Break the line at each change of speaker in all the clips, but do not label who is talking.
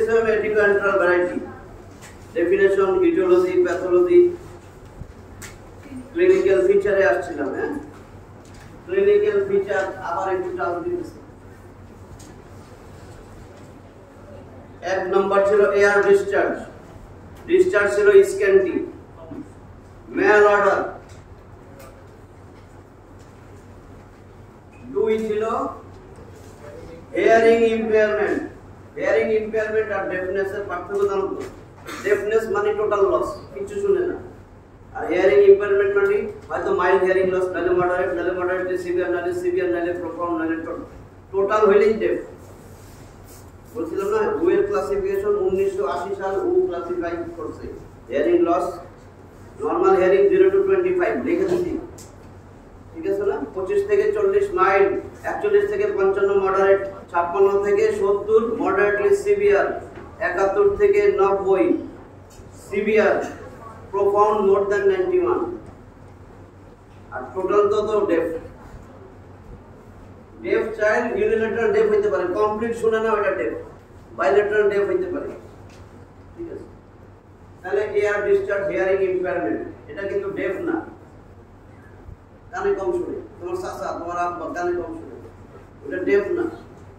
DSM enteral variety. Definition, etiology, pathology, clinical feature আসছিলাম হ্যাঁ clinical feature আবার একটু চাল দিতেছি এক নাম্বার ছিল এয়ার ডিসচার্জ ছিল স্ক্যান্টি মেল অর্ডার দুই ছিল হিয়ারিং ইম্পেয়ারমেন্ট আর ডেফনেস এর পার্থক্য জানো তো ডেফনেস মানে টোটাল লস কিছু শুনে না আর হিয়ারিং ইম্পেয়ারমেন্ট মানে হয়তো মাইল্ড হিয়ারিং লস নালে মডারেট সিভিয়ার নালে প্রফাউন্ড নালে টোটাল হইলেই ডেফ বলছিলাম না ওয়ের ক্লাসিফিকেশন 1980 সাল ও ক্লাসিফাই করছে hearing loss normal hearing 0 to 25 লিখে দিছি ঠিক আছে না 25 থেকে 40 মাইল্ড 41 থেকে 55 মডারেট 56 থেকে 70 মডারেটলি সিভিয়ার 71 থেকে 90 সিভিয়ার প্রফাউন্ড মোর দ্যান 91 আর টোটাল তো ডেফ চাইল্ড ইউনিলেটারাল ডেফ হইতে পারে কমপ্লিট শুনে না ওটা ডেফ বাইলেটারাল ডেফ হইতে পারে ঠিক আছে তাহলে এয়ার ডিসচার্জ হিয়ারিং ইম্পেয়ারমেন্ট এটা কিন্তু ডেফ না কানে কম শুনে তোমার চাচা তোমার আব্বা কানে কম শুনে ওটা ডেফ না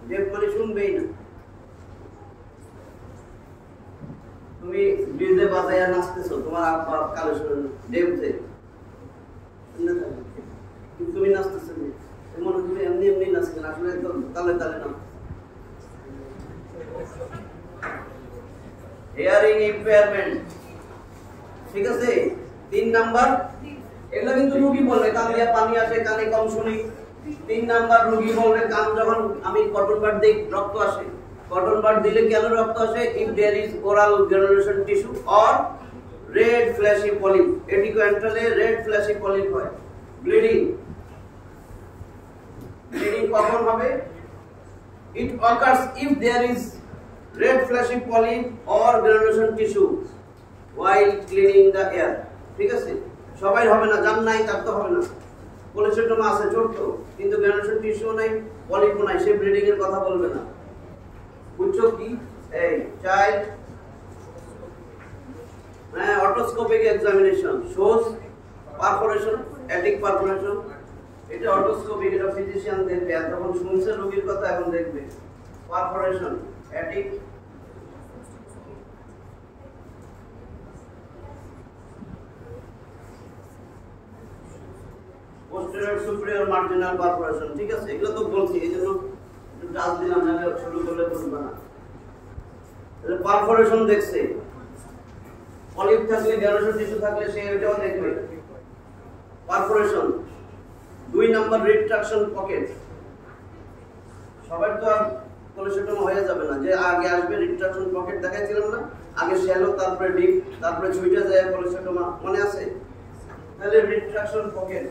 ডেফ মানে শুনবেই না তুমি ডিজে বাজায়া নাচতেছো তোমার আব্বা কানে শুনে ডেফ যে তুমি নাচতেছো এমন তুমি এমনি নাচছেন আসলে একদম তালে না হিয়ারিং ইম্পেয়ারমেন্ট ঠিক আছে 3 নাম্বার এগুলা কিন্তু রোগী বলবে কান দিয়ে পানি আসে কানে কম শুনি 3 নাম্বার রোগী বলবে কান যখন আমি কটন বাড দেই রক্ত আসে কটন বাড দিলে কেন রক্ত আসে if there is aural granulation tissue or red fleshy polyp এটিকোএন্ট্রালে রেড ফ্ল্যাশি পলিপ হয় ব্লিডিং কখন হবে it occurs if there is red flashy polyp or granulation tissue while cleaning the air ঠিক আছে সবাই হবে না জান নাই তার তো হবে না কোলেস্টোমা আছে ছোট কিন্তু গ্রানুলেশন টিস্যু নাই পলিপ নাই সে ব্লিডিং এর কথা বলবে না বুঝছো কি এই child otoscopic examination shows perforation attic perforation এটা অটোস্কোপিক এটা ফিজিশিয়ান দেখবে আর যখন শুনছে রোগীর কথা এখন দেখবে perforation attic posterior superior marginal perforation ঠিক আছে এগুলো তো বলছি এইজন্য একটু টাচ দিলাম না শুরু করলে বুঝবা না তাহলে পারফোরেশন দেখছে পলিপ থাকলে গ্রানুলেশন টিস্যু থাকলে সে এটাও দেখবে পারফোরেশন 2 নাম্বার রিট্রাকশন পকেট সবার তো আর কোলেস্টোমা হয়ে যাবে না যে আগে আসবে রিট্রাকশন পকেট দেখাইছিলাম না আগে শ্যালো তারপরে ডিপ তারপরে ছুটে যায় কোলেস্টোমা মনে আছে তাহলে রিট্রাকশন পকেট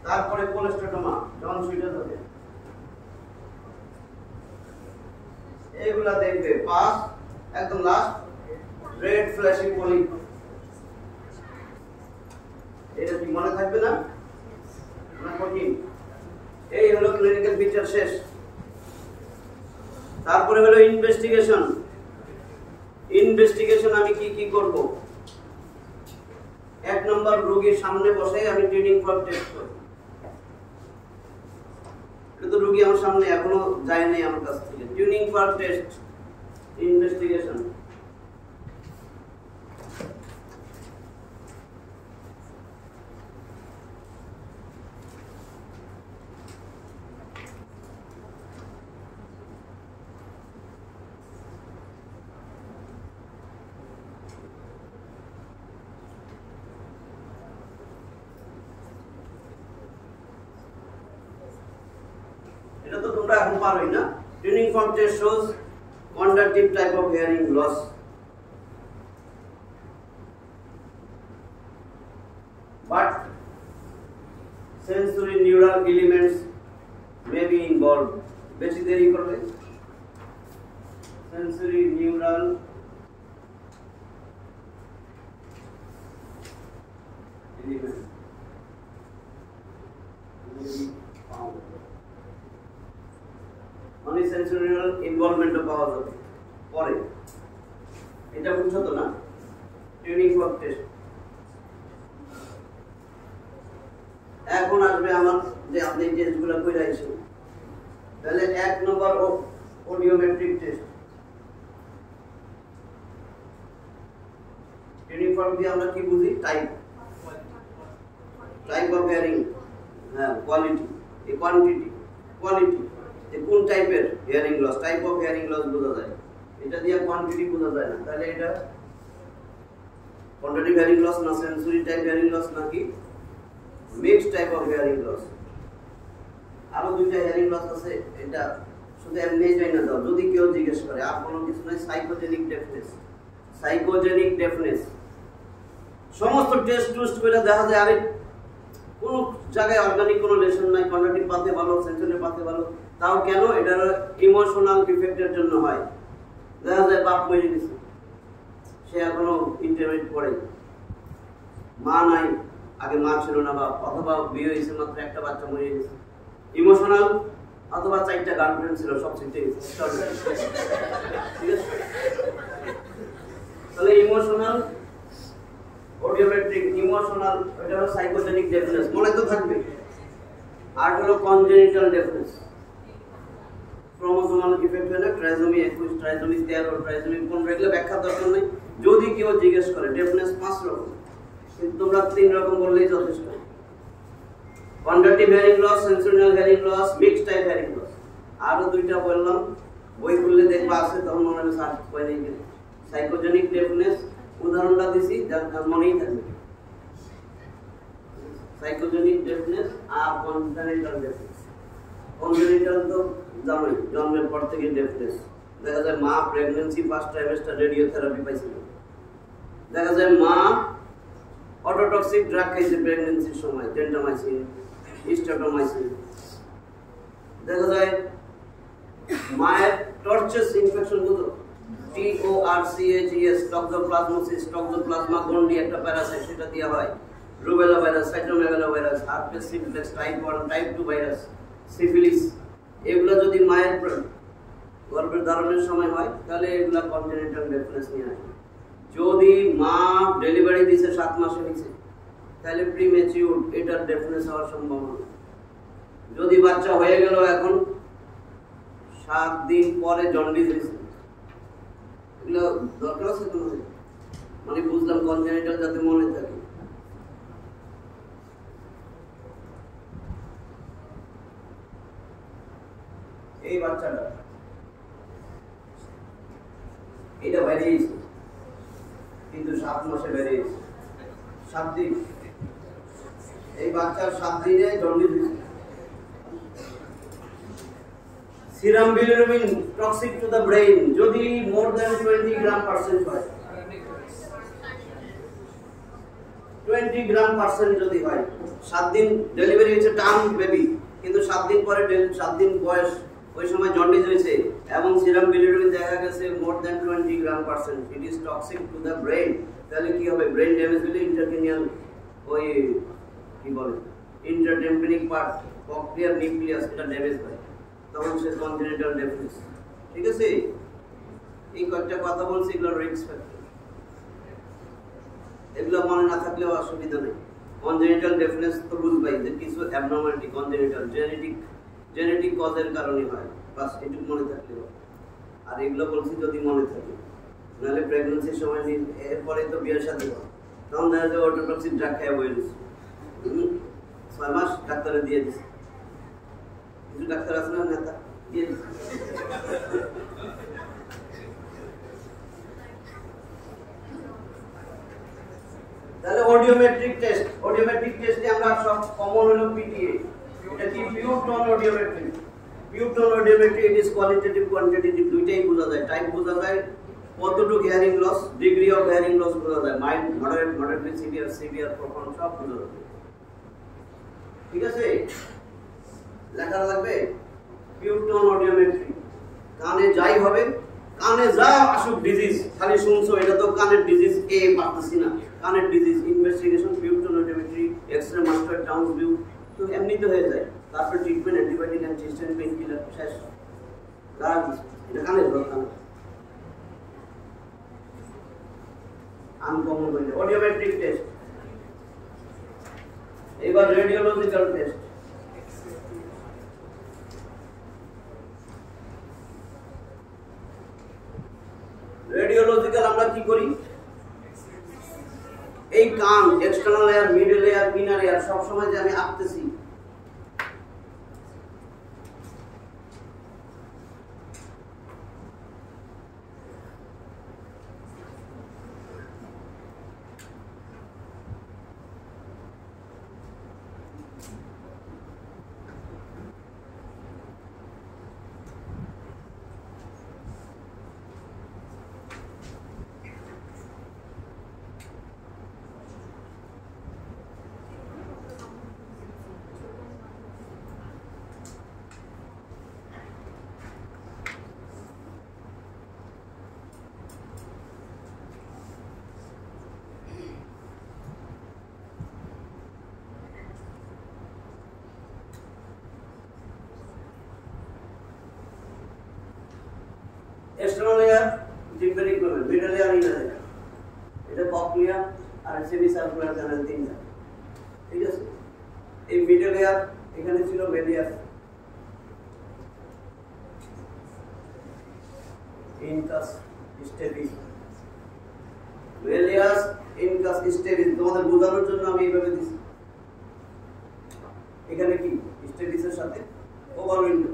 তারপরে কোলেস্টোমা যখন ছুটে যাবে এইগুলা দেখবে পাস একদম লাস্ট রেড ফ্ল্যাশি পলিপ এটা কি মনে থাকবে না না কঠিন এই হলো ক্লিনিক্যাল ফিচার শেষ তারপরে হলো ইনভেস্টিগেশন আমি কি করব এক নম্বর রোগীর সামনে বসে আমি ট্রেনিং ফর টেস্ট করব এটা তো রোগী আমার সামনে এখনো যায় নাই আমার কাছ থেকে ট্রেনিং ফর টেস্ট ইনভেস্টিগেশন এটা তো তোমরা এখন পারোই না training for test shows conductive type of hearing loss but sensory neural elements may be involved বেশি দেরি করবে sensory neural elements সেন্ট্রিওনাল ইনভলভমেন্টও পাওয়া যাবে পরে। এটা বুঝছো তো না? Tuning fork test. এখন আসবে আমার যে আপনি টেস্টগুলো কইরা আইছেন। তাহলে 1 নম্বর অডিওমেট্রিক টেস্ট। টিউনিং ফর্ক দিয়ে আমরা কি বুঝি? টাইপ অফ হিয়ারিং, হ্যাঁ কোয়ালিটি, এই কোয়ান্টিটি যে কোন টাইপের hearing loss, type of hearing loss বোঝা যায়। এটা দিয়ে কোয়ান্টিটি বোঝা যায় না। তাহলে এটা কোয়ান্টিটিভ হিয়ারিং লস না সেন্সরি টাইপ হিয়ারিং লস নাকি mixed type of hearing loss. আরো দুইটা হিয়ারিং লস আছে, এটা শুধু এমনি যাই না দাও যদি কেউ জিজ্ঞেস করে, আর কোনো কিছু নাই। সাইকোজেনিক ডেফনেস সমস্ত টেস্ট করে দেখা যায় আরে কোন জায়গায় অর্গানিক কোনো লেশন নাই, কন্ডাক্টিভ পাতে ভালো, সেন্সরি পাতে ভালো, তাও কেন? এটার ইমোশনাল ডিফেক্টের জন্য হয়। দেখা যায় বাপ মরে গেছে, সে এখনো ইন্টারমিডিয়েট পড়ে, মা নাই, আগে মা ছিল না বাপ, অথবা বিয়ে হয়েছে মাত্র একটা বাচ্চা মরে গেছে, ইমোশনাল, অথবা 4টা গার্লফ্রেন্ড ছিল, সব ছিটে গেছে। ঠিক আছে, তাহলে ইমোশনাল অডিওমেট্রিক, ইমোশনাল, এটা হলো সাইকোজেনিক ডেফনেস, মনে তো থাকবে। আর হলো কনজেনিটাল ডেফনেস, ক্রোমোসোমাল ইফেক্ট হয় না, ট্রাইজোমি 21, ট্রাইজোমি 13, ট্রাইজোমি 15, এগুলো ব্যাখ্যা দরকার নেই। যদি কেউ জিজ্ঞেস করে, ডেফনেস 5 রকম, কিন্তু তোমরা 3 রকম বললেই যথেষ্ট। Conductive hearing loss, sensorial hearing loss, mixed type hearing loss. আরো 2টা বললাম, বই খুললে দেখবা আছে, তখন মনে হবে সার্চ করে নেই। সাইকোজেনিক ডেফনেস উদাহরণটা দিছি, যার মনেই থাকবে। সাইকোজেনিক ডেফনেস আর কনজেনিটাল ডেফনেস। কনজেনিটাল তো জানোই, জন্মের পর থেকে ডেফনেস। দেখা যায় মা প্রেগন্যান্সি ফার্স্ট ট্রাইমেস্টার রেডিওথেরাপি পাইছিল, দেখা যায় মা অটোটক্সিক ড্রাগ খাইছে প্রেগন্যান্সির সময়, টেন্টামাইসিন, স্ট্রেপ্টোমাইসিন। দেখা যায় মায়ের টর্চেস ইনফেকশন, বুঝো, TORCHES, টক্সোপ্লাজমোসিস, টক্সোপ্লাজমা গন্ডি একটা প্যারাসাইট, সেটা দেওয়া হয়। Rubella virus, cytomegalo virus, herpes simplex, type 1, type 2 virus, syphilis, এগুলো যদি মায়ের গর্ভের ধারণের সময় হয়, তাহলে এগুলা কনজেনিটাল ডেফনেস নিয়ে আসে। যদি মা ডেলিভারি দিছে 7 মাসে হয়েছে, তাহলে প্রিমেচিউর, এটার ডেফনেস হওয়ার সম্ভাবনা। যদি বাচ্চা হয়ে গেল এখন 7 দিন পরে জন্ডিস হয়েছে, এগুলো দরকার আছে তোমাদের? মানে বুঝলাম কনজেনিটাল যাতে মনে থাকে। এই বাচ্চাটা এটা বেরিয়েছে, কিন্তু 7 মাসে বেরিয়েছে, 7 দিন। এই বাচ্চার 7 দিনে জন্ডিস হয়েছে। Serum bilirubin toxic to the brain যদি মোর দ্যান 20 গ্রাম পার্সেন্ট হয়, 20 গ্রাম পার্সেন্ট যদি হয়, 7 দিন ডেলিভারি হয়েছে, টার্ম বেবি, কিন্তু 7 দিন পরে 7 দিন বয়স, ওই সময় জন্ডিস হয়েছে, এবং সিরাম বিলিরুবিন দেখা গেছে more than 20 gram percent, it is toxic to the brain. তাহলে কি হবে? ব্রেইন ড্যামেজ হলে ইন্টারক্রেনিয়াল, ওই কি বলে, ইন্টারটেম্পেনিক পার্ট, কক্লিয়ার নিউক্লিয়াস, এটা ড্যামেজ হয়, তখন সে কনজেনিটাল ডেফনেস। ঠিক আছে, এই কয়েকটা কথা বলছি, এগুলো রিস্ক ফ্যাক্টর, এগুলো মনে না থাকলেও অসুবিধা নেই। কনজেনিটাল ডেফনেস তো বুঝবাই যে কিছু অ্যাবনর্মালিটি, কনজেনিটাল জেনেটিক কজের কারণে হয়, বাস এটুকু মনে থাকলে। আর এগুলো বলছি যদি মনে থাকে, নাহলে প্রেগন্যান্সির সময় এরপরে তো বিয়ের সাথে হয়, তখন দেখা যায় অটোটক্সিক ড্রাগ খাওয়া বয়ে দিচ্ছে, 6 মাস ডাক্তারে দিয়ে দিচ্ছে। কিছু ডাক্তার আছে না নেতা, দিয়ে দিচ্ছে। তাহলে অডিওমেট্রিক টেস্টে আমরা সব কমন হলো পিটিএ। এটা কি? Pure tone audiometry. Pure tone audiometry, it is qualitative quantitative, দুইটাই বোঝা যায়। টাইপ বোঝা যায়, কতটুকু hearing loss, degree of hearing loss বোঝা যায়, মাইল্ড, মডারেট, সিভিয়ার, প্রফাউন্ড, সব বোঝা যায়। ঠিক আছে, লেখা লাগবে পিওর টোন অডিওমেট্রি। কানে যাই হবে, কানে যা আসুক ডিজিজ, খালি শুনছো এটা তো কানের ডিজিজ, পারতেছি না, কানের disease investigation, pure tone audiometry, X-ray mastoid, Towne's view, তো এমনিতে হয়ে যায়। তারপর treatment, antibiotic, antihistamine, painkiller, শেষ। এটা কানে দরকার আনকমন হয়ে অডিওমেট্রিক টেস্ট এবার রেডিওলজিক্যাল টেস্ট রেডিওলজিক্যাল আমরা কি করি এই কান external layer middle layer inner layer সব সময় যে আমি আঁকতেছি external layer tympanic bone middle layer inner layer এটা ককলিয়া আর সেমিসার্কুলার ক্যানাল তিনটা ঠিক আছে এই মিডল লেয়ার এখানে ছিল মেলিয়াস ইনকাস স্টেবিস মেলিয়াস ইনকাস স্টেবিস তোমাদের বোঝানোর জন্য আমি এইভাবে দিছি এখানে কি স্টেবিসের সাথে ওভার উইন্ডো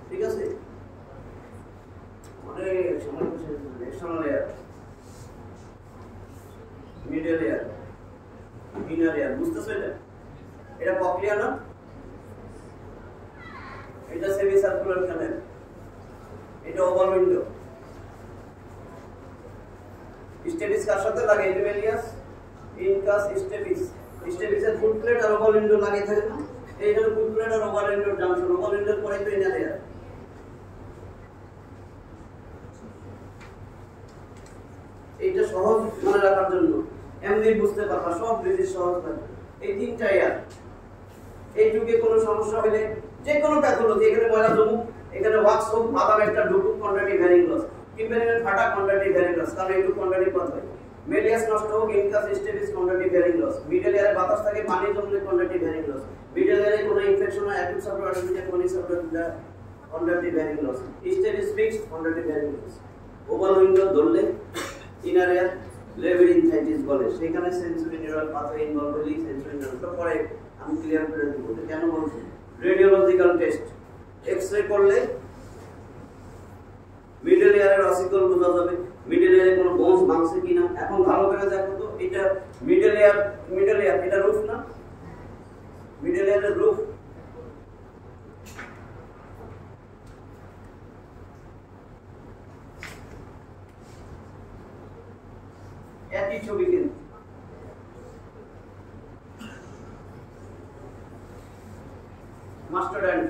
ঠিক আছে external layer middle layer inner layer বুঝতেছো এটা ককলিয়া না এটা সেমি সার্কুলার ক্যানাল এটা ওভাল উইন্ডো স্টেবিস কার সাথে লাগে মেলিয়াস ইনকাস স্টেবিস স্টেবিসের ফুট প্লেট আর ওভাল উইন্ডো লাগে থাকে না এইখানে ফুট প্লেট আর ওভাল উইন্ডোর জাংশন ওভাল উইন্ডোর পরে তো ইনার লেয়ার এটা সহজ মনে রাখার জন্য এমনি বুঝতে পারবা সব বেশি সহজ থাকে এই তিনটা ইয়ার এইটুকে কোনো সমস্যা হলে যে কোনো প্যাথোলজি এখানে ময়লা জমুক এখানে ওয়াক্স হোক বাদাম একটা ঢুকুক কন্ডাক্টিভ হেয়ারিং লস টিম্পানির ফাটা কন্ডাক্টিভ হেয়ারিং লস কারণ একটু কন্ডাক্টিভ পথ হয় মেলিয়াস নষ্ট হোক incus stapes conductive hearing loss middle এয়ারে বাতাস থাকে পানি জমলে কন্ডাক্টিভ হেয়ারিং লস মিডল এয়ারে কোনো ইনফেকশন হয় অ্যাকুট সাবডারমিয়া ক্রনিক সাবডারমিয়া conductive hearing loss stapes fixed conductive hearing loss oval window ধরলে ইনার এয়ার লেবিরিনথাইটিস বলে সেখানে সেন্সরি নিউরাল পাথওয়ে ইনভলভ হলে সেন্সরি নিউরালটা পরে আমি ক্লিয়ার করে দেব কেন বলছি রেডিওলজিক্যাল টেস্ট এক্স-রে করলে মিডল এয়ারের অসিকল বোঝা যাবে মিডল এয়ারে কোনো বোনস ভাঙছে কিনা এখন ভালো করে দেখো তো এটা মিডল এয়ার এটা রুফ না মিডল এয়ারের রুফ একই ছবি কিন্তু mastoid and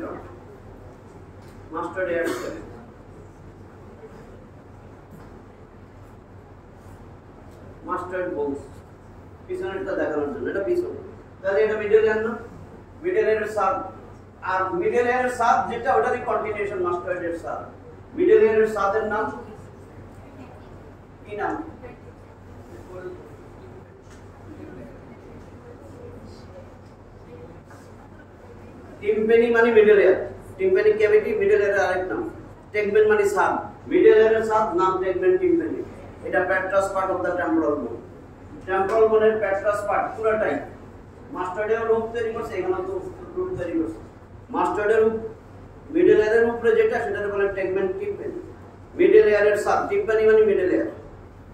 mastoid air mastoid bones পিছনেরটা দেখানোর জন্য এটা পিছনে তাহলে এটা মিডল এয়ার না মিডল এয়ারের সাব আর মিডল এয়ারের সাব যেটা ওটারই কন্টিনিউশন মাস্টার্ডের সাব মিডল এয়ারের সাবের নাম কি নাম টিম্পানি মানে middle ear tympanic cavity middle এয়ারের আরেক নাম টেগমেন মানে সাব মিডল এয়ারের সাব নাম টেগমেন টিম্পানি এটা প্যাট্রাস পার্ট অফ দা টেম্পোরাল বোনের প্যাট্রাস পার্ট পুরোটাই মাস্টার্ডের রূপ তৈরি করছে এখানে তো রূপ তৈরি করছে মাস্টার্ডের মিডল এয়ারের উপরে যেটা সেটাকে বলে টেগমেন টিম্পানি মিডল এয়ারের সাব টিম্পানি মানে মিডল এয়ার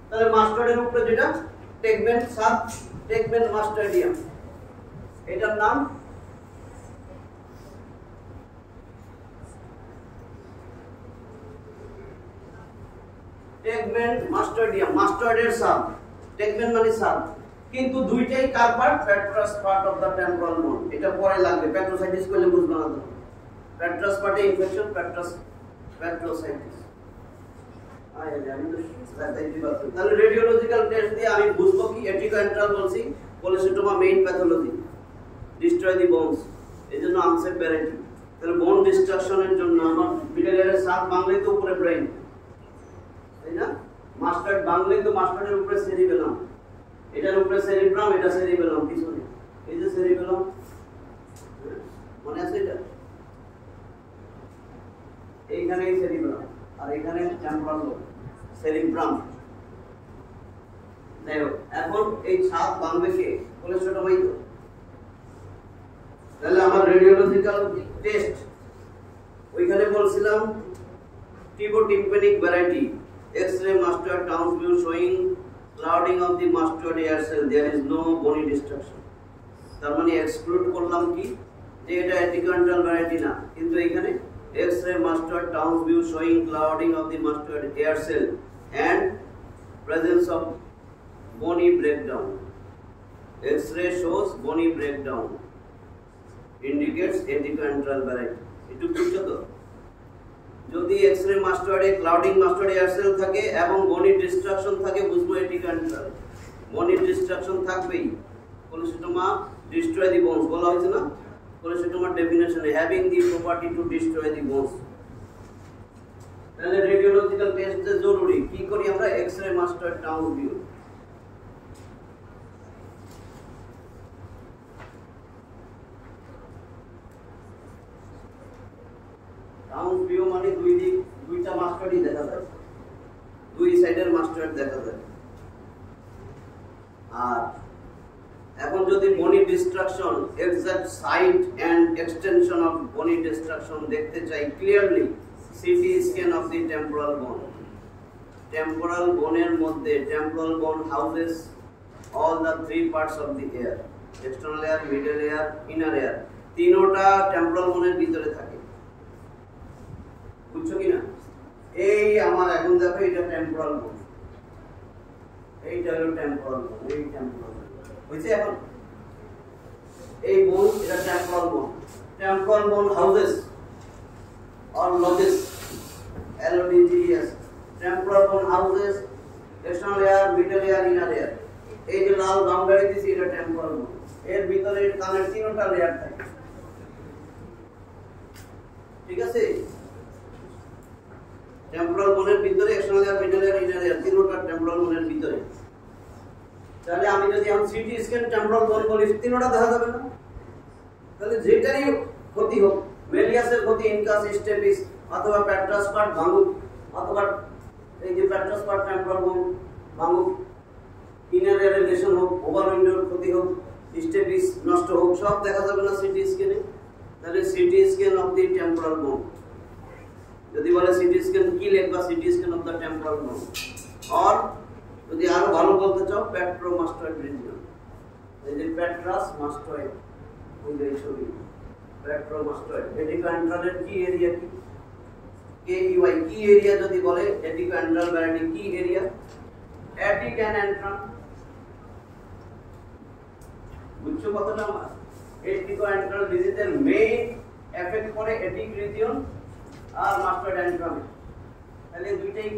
তাহলে মাস্টার্ডের উপরে যেটা টেগমেন সাব টেগমেন মাস্টার্ডিয়াম এটার নাম টেগমেন্ট মাস্টার্ডিয়াম মাস্টার্ডের সাব টেগমেন্ট মানে সাব কিন্তু দুইটাই কার part petrous part of the temporal bone এটা পরে লাগবে প্যাট্রোসাইটিস করলে বুঝবা না তো প্যাট্রাস পার্টে ইনফেকশন প্যাট্রোসাইটিস আমি তো তাহলে রেডিওলজিক্যাল টেস্ট দিয়ে আমি বুঝবো কি এটিকোএন্ট্রাল বলছি কোলেসিটোমা main pathology destroy the bones এজন্য আনসেফ ভ্যারাইটি তাহলে বোন ডিস্ট্রাকশনের জন্য আমার মিডল এয়ারের সাত বাংলায় তো উপরে ব্রেইন, তাই না? মাস্টার্ড বাংলায় তো মাস্টার্ডের উপরে সেরিবেলাম, এটার উপরে সেরিব্রাম, এটা সেরিবেলাম পিছনে, এই যে সেরিবেলাম, মনে আছে এটা? এইখানে এই সেরিবেলাম আর এখানে টেম্পোরাল লোব, সেরিব্রাম। দেখো এখন এই ছাদ বাঁধবে কে? কোলেস্টোমাই তো। তাহলে আমার রেডিওলজিক্যাল টেস্ট ওইখানে বলছিলাম tympanic variety, X-ray mastoid Townes view showing clouding of the mastoid air cell, there is no bony destruction। তার মানে এক্সক্লুড করলাম কি যে এটা অ্যাটিকান্টাল ভ্যারাইটি না, কিন্তু এখানে X-ray mastoid Townes view showing clouding of the mastoid air cell and presence of bony breakdown। X-ray shows bony breakdown, indicates aticantral variety। একটু বুঝছো তো? যদি এক্স-রে মাস্টার্ডে ক্লাউডিং মাস্টার্ড এয়ার সেল থাকে এবং বনি ডিস্ট্রাকশন থাকে, বুঝবো এটিকান্টাল। বনি ডিস্ট্রাকশন থাকবেই। কোলেস্টোমা ডিস্ট্রয় দি বোনস বলা হয়েছে না? কোলেস্টোমার ডেফিনেশনে having the property to destroy the bones. তাহলে রেডিওলজিক্যাল টেস্ট জরুরি। কি করি আমরা? X-ray mastoid Towne view. Towne view মানে দুইটা মাস্টার্ডই দেখা যায়, দুই সাইডের মাস্টার্ড দেখা যায়। আর এখন যদি bony destruction, exact site and extension of bony destruction দেখতে চাই clearly, CT scan of the temporal bone. Temporal বোনের মধ্যে temporal bone houses all the three parts of the ear, external ear, middle ear, inner ear, তিনটা temporal বোনের ভিতরে থাকে। বুঝছো কি না? এই আমার এখন দেখো এটা টেম্পোরাল বোন, এইটা হলো টেম্পোরাল বোন, এই টেম্পোরাল বোন বুঝছে? এখন এই বোন এটা temporal bone. Temporal bone houses or lodges, LODGES, temporal bone houses external ear, middle ear, inner ear। এই যে লাল বাউন্ডারি দিছি এটা টেম্পোরাল বোন, এর ভিতরে কানের তিনটা লেয়ার থাকে, ঠিক আছে? টেম্পোরাল বোনের ভিতরে external air, middle air, inner air, তিনটা টেম্পোরাল বোনের ভিতরে। তাহলে আমি যদি এখন সিটি স্ক্যান টেম্পোরাল বোন বলি, তিনটা দেখা যাবে না? তাহলে যেটারই ক্ষতি হোক, মেলিয়াসের ক্ষতি, ইনকাস স্টেপিস অথবা প্যাট্রাস পার্ট ভাঙুক, অথবা এই যে প্যাট্রাস পার্ট টেম্পোরাল বোন ভাঙুক, ইনার এয়ারের লেশন হোক, ওভার উইন্ডোর ক্ষতি হোক, স্টেপিস নষ্ট হোক, সব দেখা যাবে না সিটি স্ক্যানে? তাহলে city scan of the temporal বোন। যদি বলে সিটি স্ক্যান কি লিখবা? City scan of the temporal বোন। আর যদি আরো ভালো বলতে চাও, পেট্রোমাস্টয়েড রিজিয়ন, এই যে প্যাট্রাস মাস্টয়েড, ওই যে ছবি পেট্রোমাস্টয়েড। এটিকান্ট্রালের কি এরিয়া? কি KEY কি এরিয়া যদি বলে? এটিকান্ট্রাল ভ্যারাইটি কি এরিয়া? Attic and antrum. বুঝছো কথাটা আমার? এটিকান্ট্রাল ডিজিজের মেইন এফেক্ট করে এটিক রিজিয়ন আর মাস্টার্ড অ্যান্ট্রামে। তাহলে দুইটাই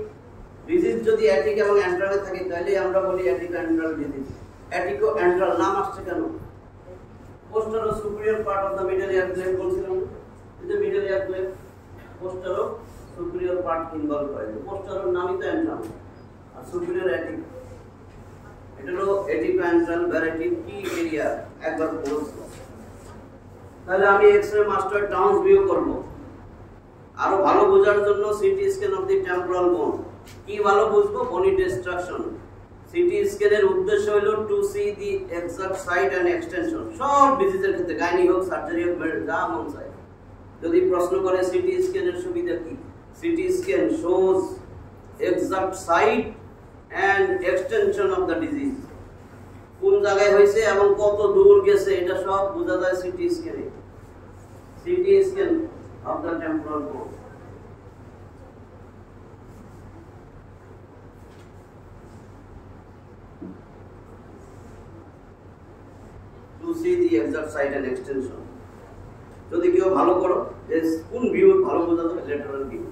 ডিজিজ যদি অ্যাটিক এবং অ্যান্ট্রামে থাকে তাহলে আমরা বলি attic antral disease. Attico antral নাম আসছে কেন? Postero superior part of the middle ear cleft বলছিলাম, এই যে middle ear cleft, postero superior part involve হয়। পোস্টারোর নামই তো অ্যান্ট্রাম আর সুপিরিয়র অ্যাটিক। এটা হলো অ্যাটিকো অ্যান্ট্রাল ভ্যারাইটি কি এরিয়া, একবার বলছো। তাহলে আমি এক্স-রে মাস্টার্ড টাউন্স ভিউ করব। আরো ভালো বোঝার জন্য city scan of the temporal বোন। কি ভালো বুঝবো? বনি ডিস্ট্রাকশন। সিটি স্ক্যানের উদ্দেশ্য হলো to see the exact site and extension. সব ডিজিজের ক্ষেত্রে, গাইনি হোক, সার্জারি হোক, যা মন চায়। যদি প্রশ্ন করে সিটি স্ক্যানের সুবিধা কি? CT scan shows exact site and extension of the disease. কোন জায়গায় হয়েছে এবং কত দূর গেছে এটা সব বোঝা যায় সিটি স্ক্যানে। CT scan of the temporal bone। To see the exact site and extension। যদি কেউ ভালো করো যে কোন ভিউ ভালো বোঝা যাবে? Lateral view.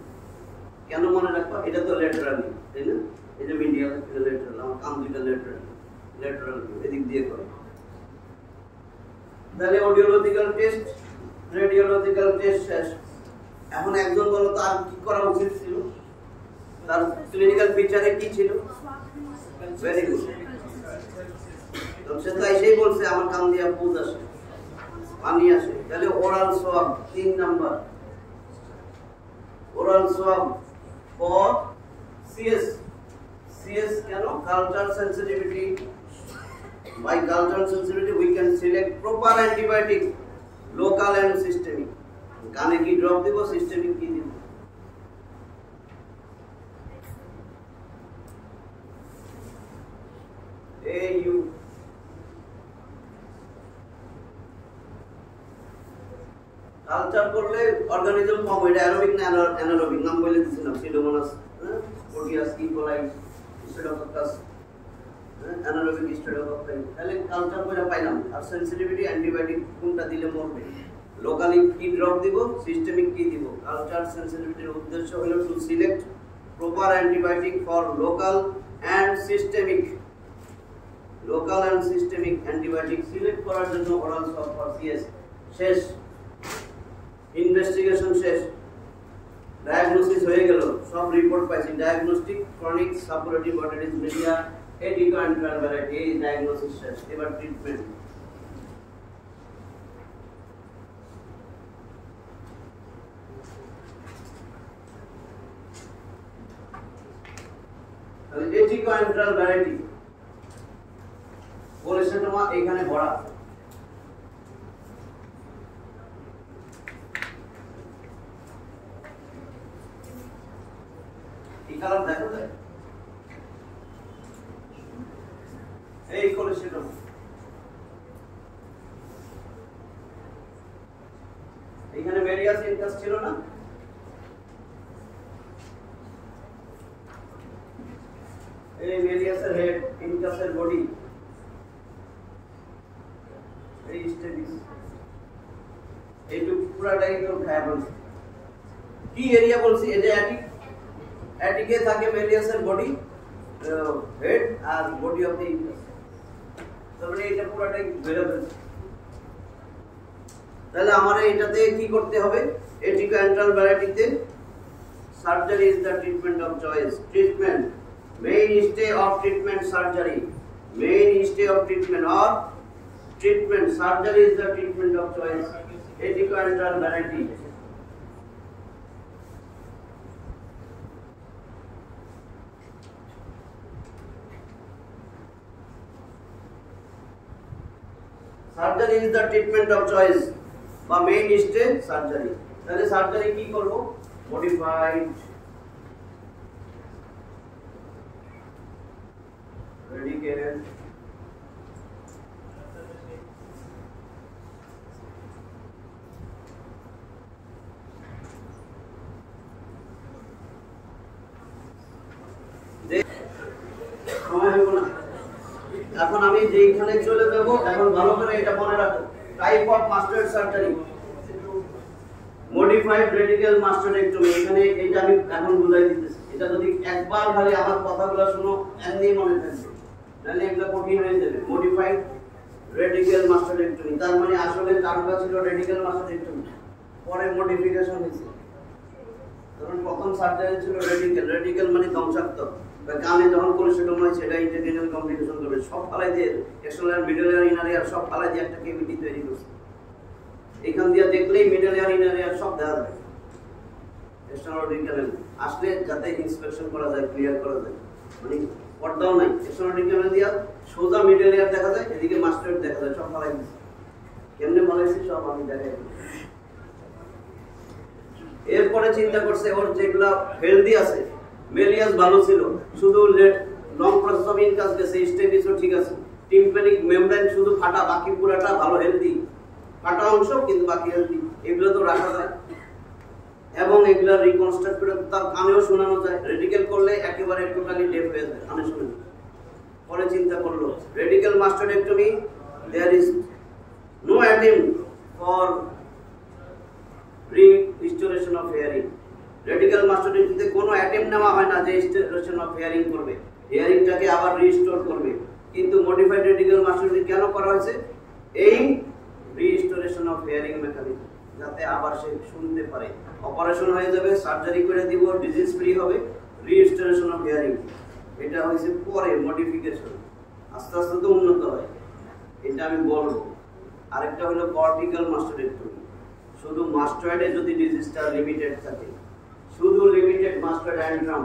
কেন মনে রাখবা? এটা তো ল্যাটারাল ভিউ, তাই না? এই যে মিডিয়াল, এটা ল্যাটারাল, আমার কান দুইটা ল্যাটারাল, ল্যাটারাল ভিউ এদিক দিয়ে করো। তাহলে অডিওলজিক্যাল টেস্ট রেডিওলজিক্যাল টেস্ট শেষ। এখন একজন বলো তো আর কি করা উচিত ছিল, তার ক্লিনিক্যাল ফিচারে কি ছিল? Very good. তো সে তো এসেই বলছে আমার কান দিয়ে পুজ আসে, পানি আসে। তাহলে aural swab 3 number, aural swab for CS. CS কেন? Culture sensitivity. By cultural sensitivity we can select proper antibiotic, local and systemic. কানে কি ড্রপ দিব, সিস্টেমিক কি দিব? AU কালচার করলে অর্গানিজম কম, এটা অ্যারোবিক না অ্যানারোবিক নাম বলে দিয়েছিলাম, সিডোমোনাস, প্রোটিয়াস, ইকোলাই, স্টেরোককাস, অ্যানারোবিক স্টেরোককাস। তাহলে কালচার করে পাইলাম। আর সেনসিটিভিটি অ্যান্টিবায়োটিক কোনটা দিলে মরবে, লোকালি কি ড্রপ দিব, সিস্টেমিক কি দিব। কালচার সেনসিটিভিটির উদ্দেশ্য হলো to select proper antibiotic for local and systemic. Local and systemic antibiotic select করার জন্য ওরাল সোয়াব ফর সিএস শেষ। ইনভেস্টিগেশন শেষ, ডায়াগনোসিস হয়ে গেল, সব রিপোর্ট পাইছি। Diagnostic chronic suppurative otitis media attico antral variety, এই ডায়াগনোসিস শেষ। এবার ট্রিটমেন্ট। তাহলে এডিকোএন্ট্রাল ভ্যারাইটি কোলেস্টেমা এখানে ভরা। এই কালার দেখা যায়, এই কোলেস্টেমা। এখানে ভেরিয়াস ইনকাস ছিল না, এই ভেরিয়াসের হেড, ইনকাসের বডি, এই স্টেবিস, এইটুকু পুরাটাই তো খায় বলছি। কি এরিয়া বলছি? এই যে অ্যাটিকে থাকে ভেরিয়াসের বডি, হেড আর বডি অফ দ্য ইনকাস। তাহলে এটা পুরাটাই বেরো ফেলছে। তাহলে আমার এটাতে কি করতে হবে? এডিকোএন্ট্রাল ভ্যারাইটিতে surgery is the treatment of choice. Treatment, mainstay of treatment surgery, mainstay of treatment or treatment surgery is the treatment of choice. Edecoentral variety. Surgery is the treatment of choice বা mainstay surgery. তাহলে surgery কি করব? Modified radical এখন আমি যেখানে চলে যাব, এখন ভালো করে এটা মনে রাখো। Type of mastoid surgery, modified radical mastoidectomy. এখানে এটা আমি এখন বুঝাই দিতেছি। এটা যদি একবার খালি আমার কথাগুলো শুনো এমনি মনে থাকবে, নাহলে এগুলো কঠিন হয়ে যাবে। মডিফাইড রেডিক্যাল মাস্টার্ডেক্টমি, তার মানে আসলে তারটা ছিল রেডিক্যাল মাস্টার্ডেক্টমি, পরে মডিফিকেশন হয়েছে। কারণ প্রথম সার্জারি ছিল রেডিক্যাল। রেডিক্যাল মানে ধ্বংসাত্মক। কানে যখন কোলেস্টেটম হয় সেটা ইন্টারগ্রেনাল কমপ্লিকেশন করবে, সব ফালাই দিয়ে external middle air inner air সব ফালাই দিয়ে একটা কেভিটি তৈরি করছে। এখান দিয়ে দেখলেই মিডল এয়ার ইনার এয়ার সব দেখা যায়। এক্সটারনাল রেডিক্যাল আসলে যাতে ইন্সপেকশন করা যায়, ক্লিয়ার করা যায়, মানে পর্দাও নাই। এক্সটারনাল রেডিক্যাল দিয়া সোজা মিডল এয়ার দেখা যায়, এদিকে মাস্টার্ড দেখা যায়, সব ফালাই দিচ্ছে। কেমনে ফালাইছি সব আমি দেখাই। এরপরে চিন্তা করছে ওর যেগুলা হেলদি আছে, মেলিয়াস ভালো ছিল, শুধু লং প্রসেস অফ ইনকাস গেছে, স্টেবিসও ঠিক আছে, টিম্প্যানিক মেমব্রেন শুধু ফাটা, বাকি পুরাটা ভালো হেলদি, ফাটা অংশ কিন্তু বাকি হেলদি, এগুলো তো রাখা যায় এবং এগুলা রিকনস্ট্রাক্ট করে তার কানেও শোনানো যায়। রেডিক্যাল করলে একেবারে টোটালি ডেফ হয়ে যায়, কানে শুনে। পরে চিন্তা করলো radical mastoidectomy, there is no attempt for restoration of hearing. Radical মাস্টার্ডেক্টমিতে কোনো অ্যাটেম্প্ট নেওয়া হয় না যে রিস্টোরেশন অফ হেয়ারিং করবে, হেয়ারিংটাকে আবার রিস্টোর করবে। কিন্তু মডিফাইড রেডিক্যাল মাস্টার্ডেক্টমি কেন করা হয়েছে? এই রিস্টোরেশন অফ হেয়ারিং মেকানিজম। যাতে আবার সে শুনতে পারে। অপারেশন হয়ে যাবে, সার্জারি করে দিব, ডিজিজ ফ্রি হবে, রিস্টোরেশন অফ হিয়ারিং। এটা হয়েছে পরে মডিফিকেশন, আস্তে আস্তে তো উন্নত হয়, এটা আমি বলবো। আরেকটা হলো কর্টিক্যাল মাস্টারেক্টমি। শুধু মাস্টয়েডে যদি ডিজিজটা লিমিটেড থাকে, শুধু লিমিটেড মাস্টয়েড অ্যান্ট্রাম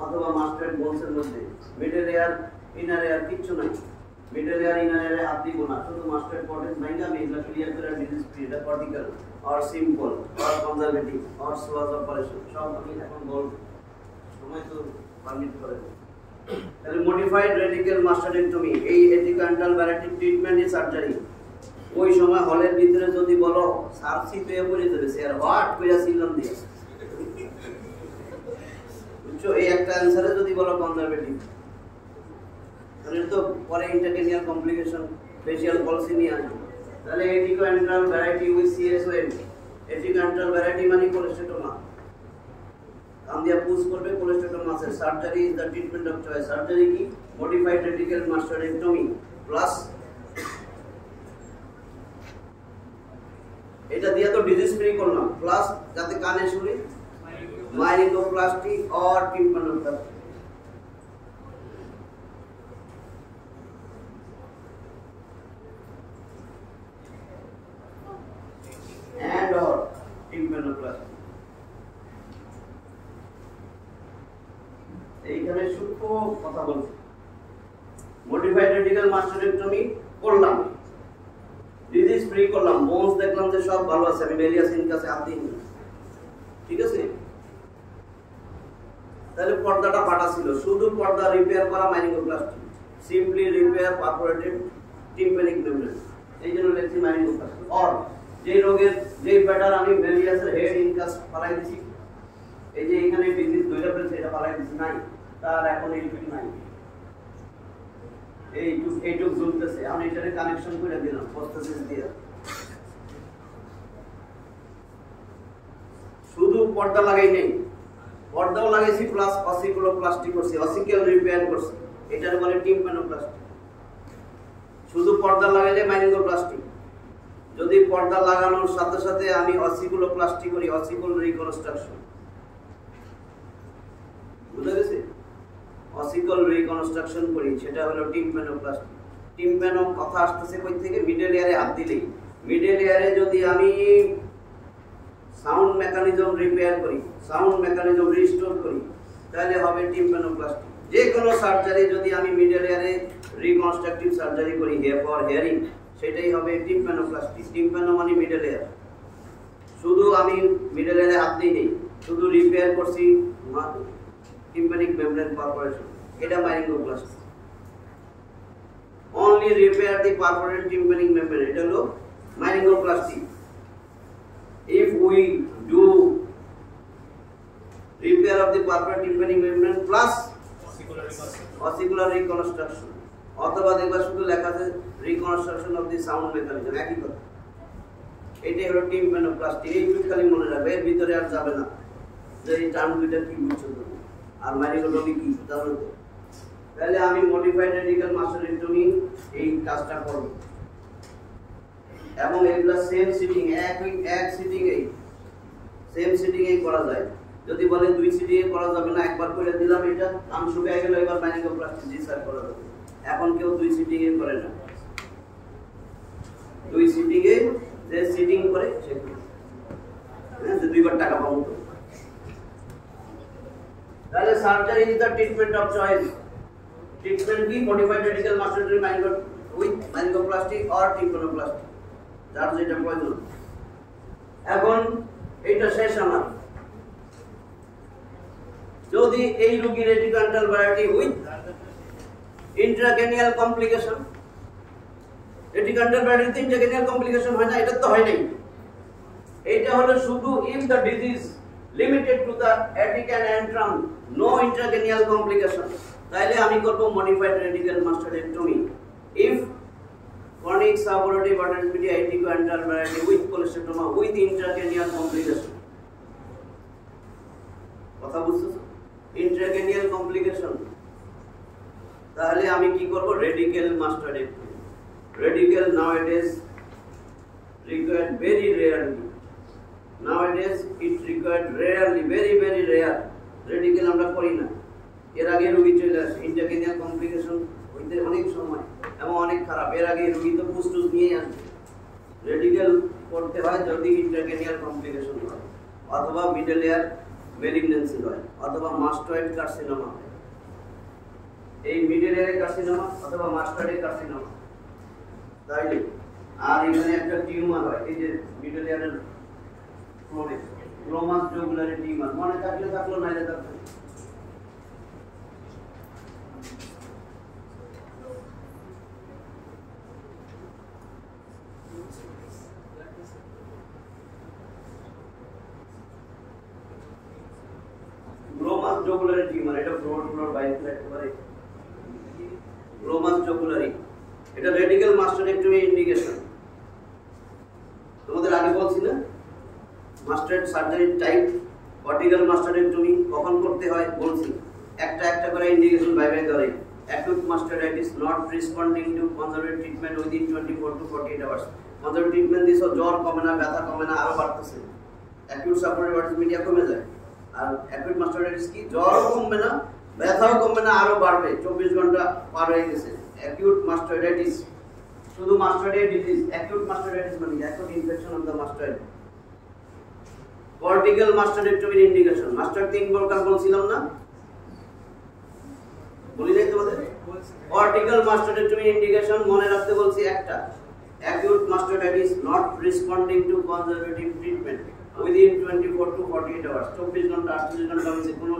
অথবা মাস্টয়েড বোনসের মধ্যে মিডল এয়ার ইনার এয়ার কিচ্ছু নাই, মিডল এয়ার ইনার এয়ারে হাত দিব না, শুধু মাস্টয়েড কর্টেক্স ভাঙা আমি এগুলো ক্লিয়ার করে ডিজিজ ফ্রি। এটা cortical or simple or conservative or সোয়াজ অপারেশন সব আমি এখন বলবো, সময় তো পারমিট করে। তাহলে মডিফাইড রেডিক্যাল মাস্টারেক্টমি, এই এপিক্যান্টাল ভ্যারাইটিক ট্রিটমেন্ট ইজ সার্জারি। ওই সময় হলের ভিতরে যদি বলো সার্সি পেয়ে পড়ে যাবে, স্যার হোয়াট কইরা সিলন দিয়ে বুঝছো, এই একটা অ্যানসারে যদি বলো কনজারভেটিভ, তাহলে তো পরে ইন্টারকেনিয়াল কমপ্লিকেশন ফেশিয়াল পলিসি নিয়ে আসবে। তাহলে এপিক্যান্টাল ভ্যারাইটি উইথ সিএসওএম, এপিক্যান্টাল ভ্যারাইটি মানে কোলেস্টেটোমা, কান দিয়া পুশ করবে কোলেস্টেটোমা আছে। Surgery is the treatment of choice. Surgery কি? মডিফাইড রেডিক্যাল মাস্টারেক্টমি প্লাস এটা দিয়ে তো ডিজিজ ফ্রি করলাম, প্লাস যাতে কানে শুনি মাইরিঙ্গোপ্লাস্টি অর টিম্পানোপ্লাস্টি। and or টিম্পানোপ্লাস্টি। এইখানে সূক্ষ্ম কথা বলছি। মডিফাইড রেডিক্যাল মাস্টারেক্টমি করলাম, ডিজিজ ফ্রি করলাম, বোনস দেখলাম যে সব ভালো আছে, আমি মেলিয়াসিন কাছে হাত দিইনি, ঠিক আছে। তাহলে পর্দাটা ফাটা ছিল, শুধু পর্দা রিপেয়ার করা myringoplasty, simply repair perforated tympanic membrane, এই জন্য লেখছি মাইরিঙ্গোপ্লাস্টি। অর যে রোগের যে ব্যাটার আমি মেলিয়াসের হেড ইনকাস ফালাই দিছি, এই যে এখানে ডিজিজ ধরে ফেলছে, এটা ফালাই দিছি নাই, তার এখন এইটুকু নাই, এইটুক ঝুলতেছে, আমি এটারে কানেকশন করে দিলাম প্রস্থেসিস দিয়ে। শুধু পর্দা লাগাই নেই, পর্দাও লাগাইছি প্লাস অসিকুলোপ্লাস্টি করছি, অসিক্যাল রিপেয়ার করছি, এটার বলে টিম্পানোপ্লাস্টি। শুধু পর্দা লাগাইলে মাইরিঙ্গোপ্লাস্টি, যদি পর্দা লাগানোর সাথে সাথে আমি অসিকুলোপ্লাস্টি করি, অসিকুল রিকনস্ট্রাকশন, বুঝা গেছে? অসিকুল রিকনস্ট্রাকশন করি, সেটা হলো টিম্পানোপ্লাস্টি। টিম্পানো কথা আসতেছে কই থেকে? মিডল এয়ারে হাত দিলেই, মিডল এয়ারে যদি আমি সাউন্ড মেকানিজম রিপেয়ার করি, সাউন্ড মেকানিজম রিস্টোর করি, তাহলে হবে টিম্পানোপ্লাস্টি। যে কোনো সার্জারি যদি আমি মিডল এয়ারে রিকনস্ট্রাকটিভ সার্জারি করি ফর হিয়ারিং, সেটাই হবে টিম্পানোপ্লাস্টি। টিম্পানো মানে মিডল এয়ার, শুধু আমি মিডল এয়ারে হাত দিই নেই, শুধু রিপেয়ার করছি টিম্প্যানিক মেমব্রেন পারফোরেশন, এটা মাইরিঙ্গোপ্লাস্টি। অনলি রিপেয়ার দি পারফোরেটেড টিম্প্যানিক মেমব্রেন, এটা হলো মাইরিঙ্গোপ্লাস্টি। If we do repair of the perforated tympanic membrane plus ossicular reconstruction, অথবা দেখবা শুধু লেখা আছে reconstruction of the sound mechanism, একই কথা। এটাই হলো টিম্পানোপ্লাস্টি। এইটুকু খালি মনে রাখবে, এর ভিতরে আর যাবে না যে এই টার্ম দুইটা কি বুঝছো তুমি, আর মাইরিঙ্গোপ্লাস্টি কি জানো তো। তাহলে আমি মডিফাইড রেডিক্যাল মাস্টারেক্টমি এই কাজটা করব, এবং এগুলা সেম সিটিং, এক সিটিং এই সেম সিটিং এই করা যায়। যদি বলে দুই সিটিং এ করা যাবে না, একবার করে দিলাম, এটা আম শুকিয়ে গেল, এবার মাইরিঙ্গোপ্লাস্টি জি স্যার করা যাবে। এখন কেউ দুই সিটিং এ করে না, দুই সিটিং এ যে সিটিং করে সে যে দুইবার টাকা পাবো। তাহলে surgery is the treatment of choice. Treatment কি? মডিফাইড রেডিক্যাল মাস্টারেক্টমি উইথ মাইরিঙ্গোপ্লাস্টি অর টিম্পানোপ্লাস্টি, যার যেটা প্রয়োজন। এখন এইটা শেষ আমার। যদি এই রোগীর attico antral variety with intracranial complication, attico antral ভ্যারাইটিতে ইন্ট্রাক্রেনিয়াল কমপ্লিকেশন হয় না, এটা তো হয় নাই। এটা হলো শুধু if the disease limited to the attic and antrum, no intracranial complication, তাহলে আমি করব modified radical mastoidectomy. If chronic suboperative arterial epicantal variety with cholesteatoma with intracranial complication, কথা বুঝছো? ইন্ট্রাক্রেনিয়াল কমপ্লিকেশন, তাহলে আমি কি করব? Radical mastoidectomy. Radical nowadays required very rarely. Nowadays it required rarely, very rare. Radical আমরা করি না। এর আগে রোগী চলে আসে, ইন্টারক্রেনিয়াল কমপ্লিকেশন হইতে অনেক সময় এবং অনেক খারাপ। এর আগে রোগী তো পুস্টুস নিয়ে আসে। রেডিক্যাল করতে হয় যদি ইন্টারক্রেনিয়াল কমপ্লিকেশন হয়, অথবা মিডল এয়ার মেলিগন্যান্সি হয়, অথবা মাস্টয়েড কার্সিনোমা হয়। এই মিডল এয়ার কার্সিনোমা অথবা মাস্টয়েড কার্সিনোমা তাইলে, আর এখানে একটা টিউমার হয়, এই যে মিডল এয়ারের ফ্লোরে গ্লোমাস জুগুলারি টিউমার, মনে থাকলে থাকলো, নাইলে থাকলো। গ্লোমাস জুগুলারি টিউমার, এটা ফ্লোর বাইরে রাখতে পারে। গ্লোমাস জুগুলারি এটা রেডিক্যাল মাস্টারেক্টমি ইন্ডিকেশন। তোমাদের আগে বলছি না মাস্টারেড সার্জারি টাইপ, কর্টিক্যাল মাস্টারেক্টমি কখন করতে হয় বলছি, একটা একটা করে ইন্ডিকেশন ভাইবে ধরে। Acute mastoiditis not responding to conservative treatment within 24 to 48 hours. Conservative treatment দিছো, জ্বর কমে না, ব্যথা কমে না, আরো বাড়তেছে, অ্যাকিউট সাপোর্টিভ ভাইরাস মিডিয়া কমে যায়। আর অ্যাকিউট মাস্টারাইটিস কি, জ্বর কমবে না, ব্যথাও কমবে না, আরো বাড়বে, 24 ঘন্টা পার হয়ে গেছে। অ্যাকিউট মাস্টারাইটিস শুধু মাস্টার্ডেড ডিজিজ, অ্যাকিউট মাস্টারাইটিস মানে acute infection of the mastoid. Cortical মাস্টারেক্টমির ইন্ডিকেশন, মাস্টার 3 প্রকার বলছিলাম না, বলি নাই তোমাদের? কর্টিক্যাল মাস্টারেক্টমির ইন্ডিকেশন মনে রাখতে বলছি একটা, acute mastoiditis not responding to conservative treatment within 24 to 48 hours. 24 ঘন্টা 48 ঘন্টা মধ্যে কোনো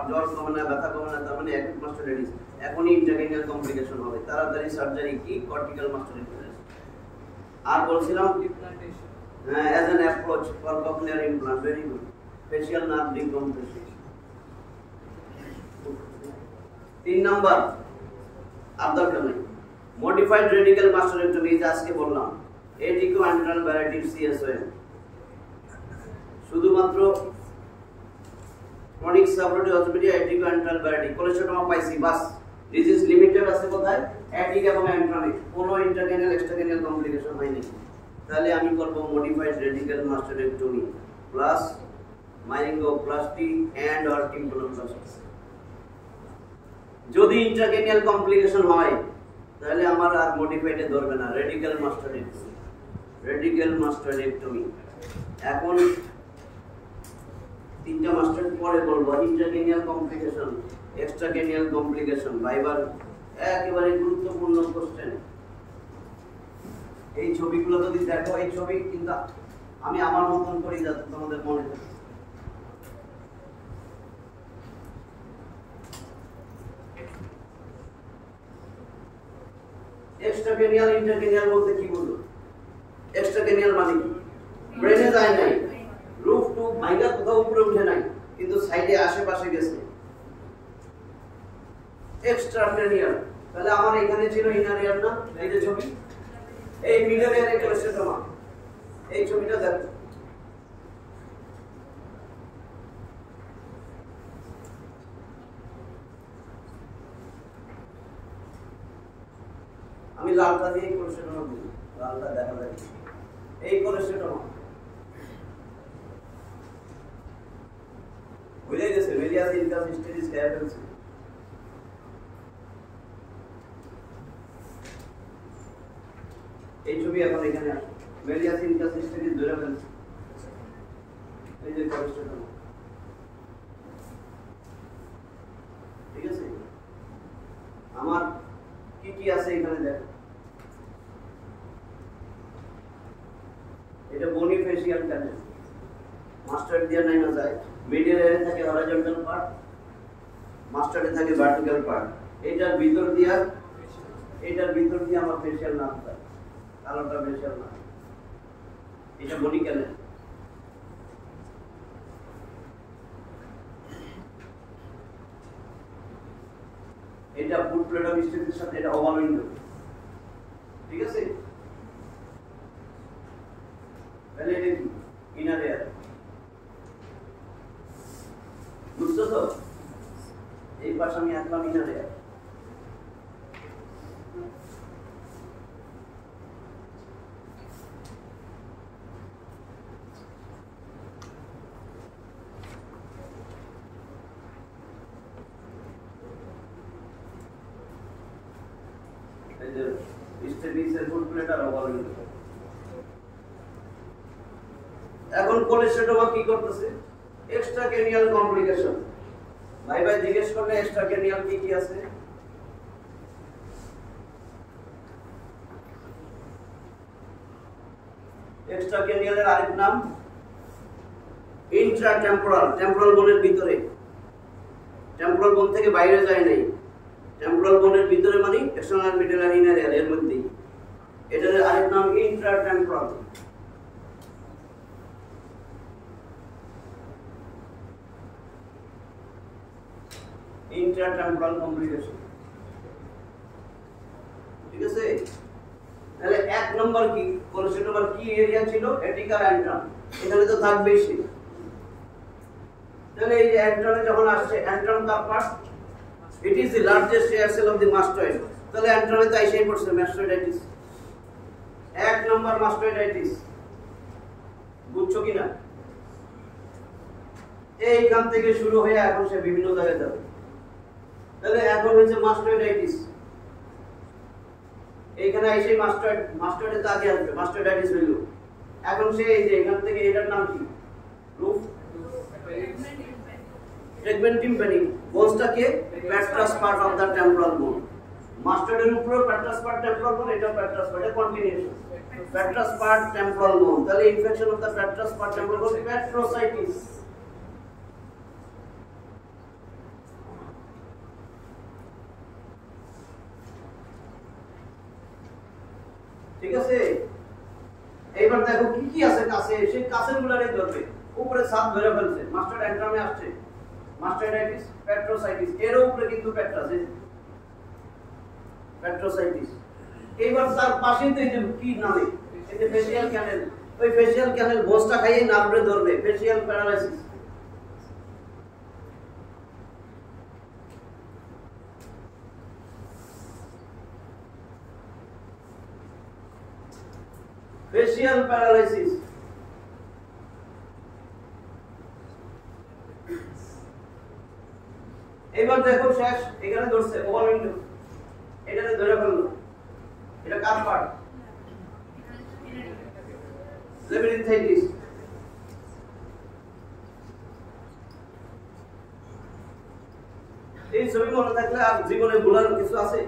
জ্বর কমে না, ব্যথা কমে না, তার মানে অ্যাকিউট মাস্টারাইটিস। এখনই ইন্টারক্রেনিয়াল কমপ্লিকেশন হবে, তাড়াতাড়ি সার্জারি কি, কর্টিক্যাল মাস্টারাইটিস। আর বলছিলাম as an approach for cochlear implant, very good. Facial nerve decompression. 3 number আর দরকার নেই। মডিফাইড রেডিক্যাল মাস্টারেক্টমি, যা আজকে বললাম, এটিকো অ্যান্ট্রাল ভ্যারাইটিভ সিএসওএম। শুধুমাত্র ক্রনিক সাপোর্টিভ অর্থোপেডিয়া, এটিকো অ্যান্ট্রাল ভ্যারাইটিভ, কোলেস্টোমা পাইছি, বাস। ডিজিজ লিমিটেড আছে কোথায়, এটিক এবং অ্যান্ট্রানিক, কোনো ইন্টারক্রেনিয়াল এক্সট্রাক্রেনিয়াল কমপ্লিকেশন হয়নি। তাহলে আমি করব modified radical mastoidectomy plus myringoplasty and or tympanoplasty. যদি ইন্ট্রাক্রেনিয়াল কমপ্লিকেশন হয় তাহলে আমার আর মডিফাইডে ধরবে না, রেডিক্যাল মাস্টারেক্টমি। রেডিক্যাল মাস্টারেক্টমি এখন 3টা মাস্টার পরে বলবো। ইন্ট্রাক্রেনিয়াল কমপ্লিকেশন, এক্সট্রাক্রেনিয়াল কমপ্লিকেশন, ভাইবার একেবারে গুরুত্বপূর্ণ কোশ্চেন। এই ছবিগুলো যদি দেখো, এই ছবি কিন্তু আমি আমার মতন করি যাতে তোমাদের মনে থাকে। এক্সট্রাক্রেনিয়াল ইন্টারক্রেনিয়াল বলতে কি বলবো? এক্সট্রাক্রেনিয়াল মানে কি, ব্রেনে যায় নাই, রুফ টু ভাইগা কোথাও উপরে উঠে নাই, কিন্তু সাইডে আশেপাশে গেছে, এক্সট্রাক্রেনিয়াল। তাহলে আমার এখানে ছিল ইনার ইয়ার না, এই যে ছবি, এই মিডল এয়ারে কোলেস্টোমা, এই ছবিটা দেখো। আমি লালটা দিয়ে কোলেস্টোমা দিই, লালটা দেখা যায়, এই কোলেস্টোমা বুঝে গেছে, মেলিয়াস ইনকাস হিস্টেরিস খেয়ে ফেলছে। এই ছবি এখন এখানে আসে, মেলিয়াস ইনকাস হিস্টেরিস ধরে ফেলছে, এই যে কোলেস্টোমা। ঠিক আছে, আমার কি কি আছে এখানে দেখো। এটা বনিফেশিয়াল ক্যানেল, মাস্টার দিয়ে নাইমা যায়, মিডল এয়ারে থাকে হরাইজন্টাল পার্ট, মাস্টারে থাকে ভার্টিক্যাল পার্ট। এটার ভিতর দিয়ে আমার ফেশিয়াল নার্ভ থাকে, কালোটা ফেশিয়াল নার্ভ, এটা বনি ক্যানেল। এটা ফুট প্লেট অফ স্টেটের সাথে এটা ওভাল উইন্ডো। ঠিক আছে, তাহলে এটা কি ইনার এয়ার, বুঝছো তো? এই পাশে আমি আঁকলাম ইনার এয়ার। এই যে স্টেডিসের ফুট প্লেট আর ওভারঅল। এখন কোলেস্টেডোমা কি করতেছে? Extra cranial complication. ভাই ভাই জিজ্ঞেস করলে এক্সট্রা ক্রেনিয়াল কি কি আছে? এক্সট্রা ক্রেনিয়ালের আরেক নাম ইন্ট্রাটেম্পোরাল। টেম্পোরাল বোনের ভিতরে, টেম্পোরাল বোন থেকে বাইরে যায় নাই, টেম্পোরাল বোনের ভিতরে মানে এক্সটার্নাল মিডল আর ইনার এর মধ্যে। এটার আরেক নাম ইন্ট্রাটেম্পোরাল। ইন্ট্রাটেম্পোরাল কমপ্লিকেশন। ঠিক আছে? তাহলে এক নম্বর কি কোলেস্টেডোমার কি এরিয়া ছিল? এটিকাল অ্যান্ট্রাম। এখানে তো থাকবেই সে। তাহলে এই যে অ্যান্ট্রামে যখন আসছে, অ্যান্ট্রাম কার part? It is the largest air cell of the mastoid. তাহলে অ্যান্ট্রামে তো আইসেই পড়ছে মাস্টয়েডাইটিস। এক নম্বর মাস্টয়েডাইটিস। বুঝছো কিনা? এইখান থেকে শুরু হয়ে এখন সে বিভিন্ন জায়গায় যাবে। তাহলে এখন হচ্ছে মাস্টয়েডাইটিস। এইখানে এসে মাস্টয়েডের তো আগে আসবে, মাস্টয়েডাইটিস হইল। এখন সে এই যে এখান থেকে এটার নাম কি? Roof tegmen tympani. বোনসটা কে? Petrous part of the temporal bone. মাস্টয়েডের উপরে পেট্রাস পার্ট টেম্পোরাল বোন, এটা পেট্রাস পার্ট, এটা continuation. Petrous part temporal bone. তাহলে infection of the petrous part temporal bone, petrositis. ঠিক আছে? এইবার দেখো কি কি আছে কাছে, সেই কাছের গুলারই ধরবে। উপরে সাপ ধরে ফেলছে, মাস্টার্ড অ্যান্ট্রামে আসছে, মাস্টার্ডাইটিস, পেট্রোসাইটিস, এর উপরে কিন্তু পেট্রাস, পেট্রোসাইটিস। এইবার তার পাশেই তো এই যে কি নামে, এই যে ফেসিয়াল ক্যানেল, ওই ফেসিয়াল ক্যানেল বোসটা খাইয়ে নামরে ধরবে, ফেসিয়াল প্যারালাইসিস। Facial paralysis. এবার দেখো শেষ, এখানে ধরছে ওভার উইন্ডো, এটাতে ধরে ফেললো। এটা কার পার্ট? লেবিরিনথাইটিস। এই ছবি মনে থাকলে আর জীবনে ভুলার কিছু আছে?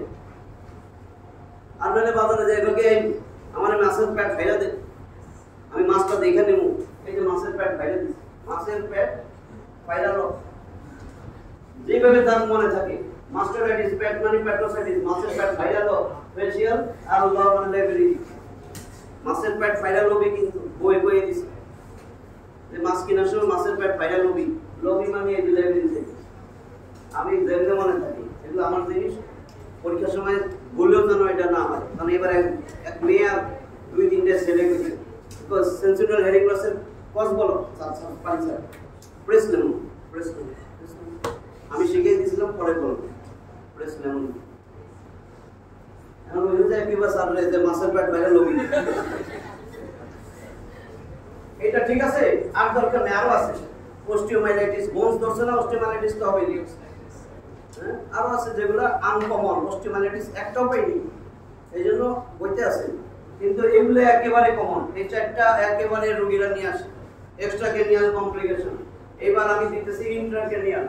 আর নাহলে বাজারে যাই লোকে আমার মাছের পেট ফেলে দে, আমি মাছটা দেখে নেব। এই যে মাছের পেট ফেলে দিস, মাছের পেট ফাইলালো, যেভাবে তার মনে থাকে। মাস্টার্ডাইটিস, পেট মানে পেট্রোসাইটিস, মাছের পেট ফাইলালো, ফেসিয়াল আর লব মানে লেবেরি। মাছের পেট ফাইলালোবি কিন্তু বই বই দিছে যে মাছ কিনার সময় মাছের পেট ফাইলালোবি, লবি মানে এই লেবেরি থেকে। আমি দেখলে মনে থাকি, এগুলো আমার জিনিস। পরীক্ষার সময় বললেও যেন এটা না হয়। কারণ এবার এক মেয়ে আর 2-3টে ছেলে গেছে, সেন্সিটাল হেয়ারিং লসের কজ বলো, Pulsar, press lemon, press lemon আমি শিখিয়ে দিয়েছিলাম, পরে বলবো প্রেস লেমন। এখন ওই যে একবার স্যার যে মাছের পেট বাইরে লবি, এটা ঠিক আছে। আর দরকার নেই, আরো আছে অস্টিওমাইলাইটিস। বোনস ধরছে না, অস্টিওমাইলাইটিস তো হবেই। আরো আছে যেগুলো আনকমন, অস্টিওমাইলাইটিস একটাও পাইনি, এই জন্য বইতে আছে। কিন্তু এগুলো একেবারে কমন। এই চারটা একেবারে রোগীরা নিয়ে আসে। Extra cranial complication. এবার আমি দিতেছি ইন্ট্রাক্রেনিয়াল।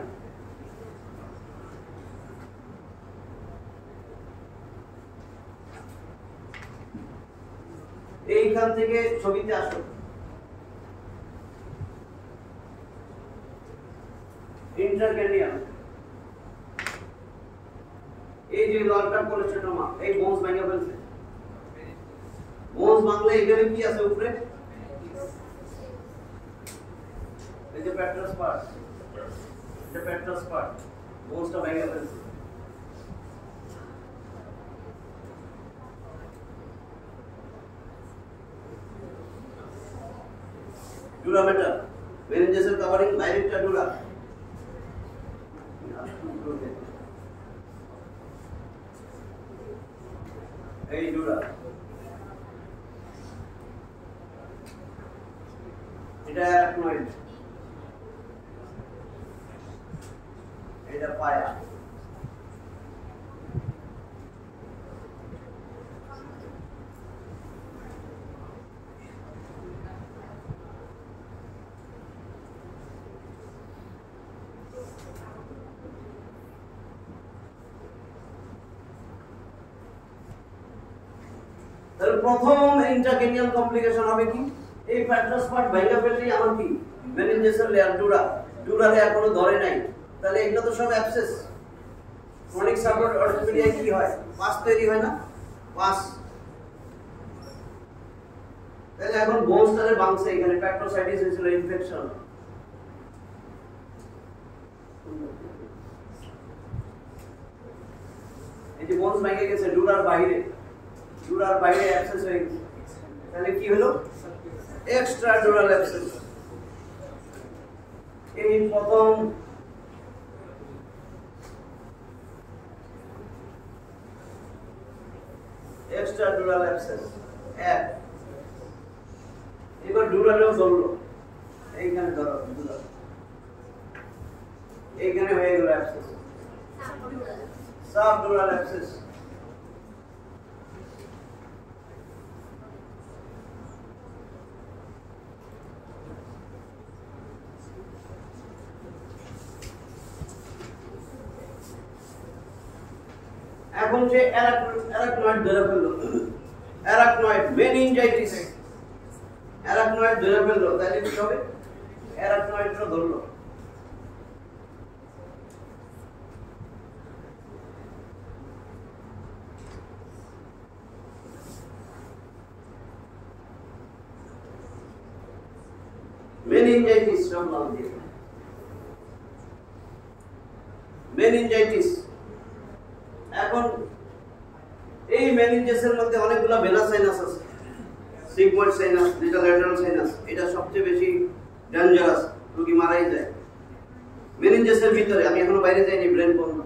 এইখান থেকে ছবিতে আসো। ইন্ট্রাক্রেনিয়াল, এই যে লংটার্ম কোলেস্টেডোমা, এই বোনস ভেঙে ফেলছে। বোনস ভাঙলে এখানে কি আছে উপরে? এই যে পেট্রাস পার্ট, এটা পেট্রাস পার্ট, বোনসটা ভেঙে ফেলছে। ডুরামেটা, মেনিনজাসের কভারিং, বাইরেটা ডুরা। এই ডুরা, এটা অ্যারাকনয়েড, এটা পায়া। তাহলে প্রথম ইন্ট্রাক্রেনিয়াল কমপ্লিকেশন হবে কি, এই ফ্যাট্রাস পার্ট ভাঙা ফেললেই আমার কি মেনিনজাসের লেয়ার ডুরালে এখনো ধরে নাই, তাহলে এগুলো তো সব অ্যাবসেস। ক্রনিক সাপোর্ট অর্থোপেডিয়ায় কি হয়, পাস তৈরি হয় না, পাস। তাহলে এখন বোনস্টারে বাংছে, এখানে প্যাক্টোসাইটিস হয়েছিল, ইনফেকশন। এই যে বোনস ভেঙে গেছে ডুরার বাইরে অ্যাবসেস হয়ে গেছে, তাহলে কি হলো, এক্সট্রা ডুরাল অ্যাবসেস। এই প্রথম এক্সট্রা ডুরাল অ্যাবসেস এক। এবার ডুরালেও ধরলো, এইখানে ধরো ডুরাল, এইখানে হয়ে গেল অ্যাবসেস, সাবডুরাল অ্যাবসেস। এখন যে অ্যারাকনয়েড ধরে ফেললো, অ্যারাকনয়েড মেনিনজাইটিস, অ্যারাকনয়েড ধরে ফেললো, তাহলে কি হবে, অ্যারাকনয়েডটা ধরলো। মেনিনজাইটিস সব নাম দিয়ে, মেনিনজাইটিস। এখন এই মেনিনজাসের মধ্যে অনেকগুলো ভেনাস সাইনাস আছে, সিগময়েড সাইনাস, যেটা ল্যাটারাল সাইনাস, এটা সবচেয়ে বেশি ডেঞ্জারাস, রোগী মারাই যায় মেনিনজাসের ভিতরে। আমি এখনো বাইরে যাইনি, ব্রেন বন্ধ।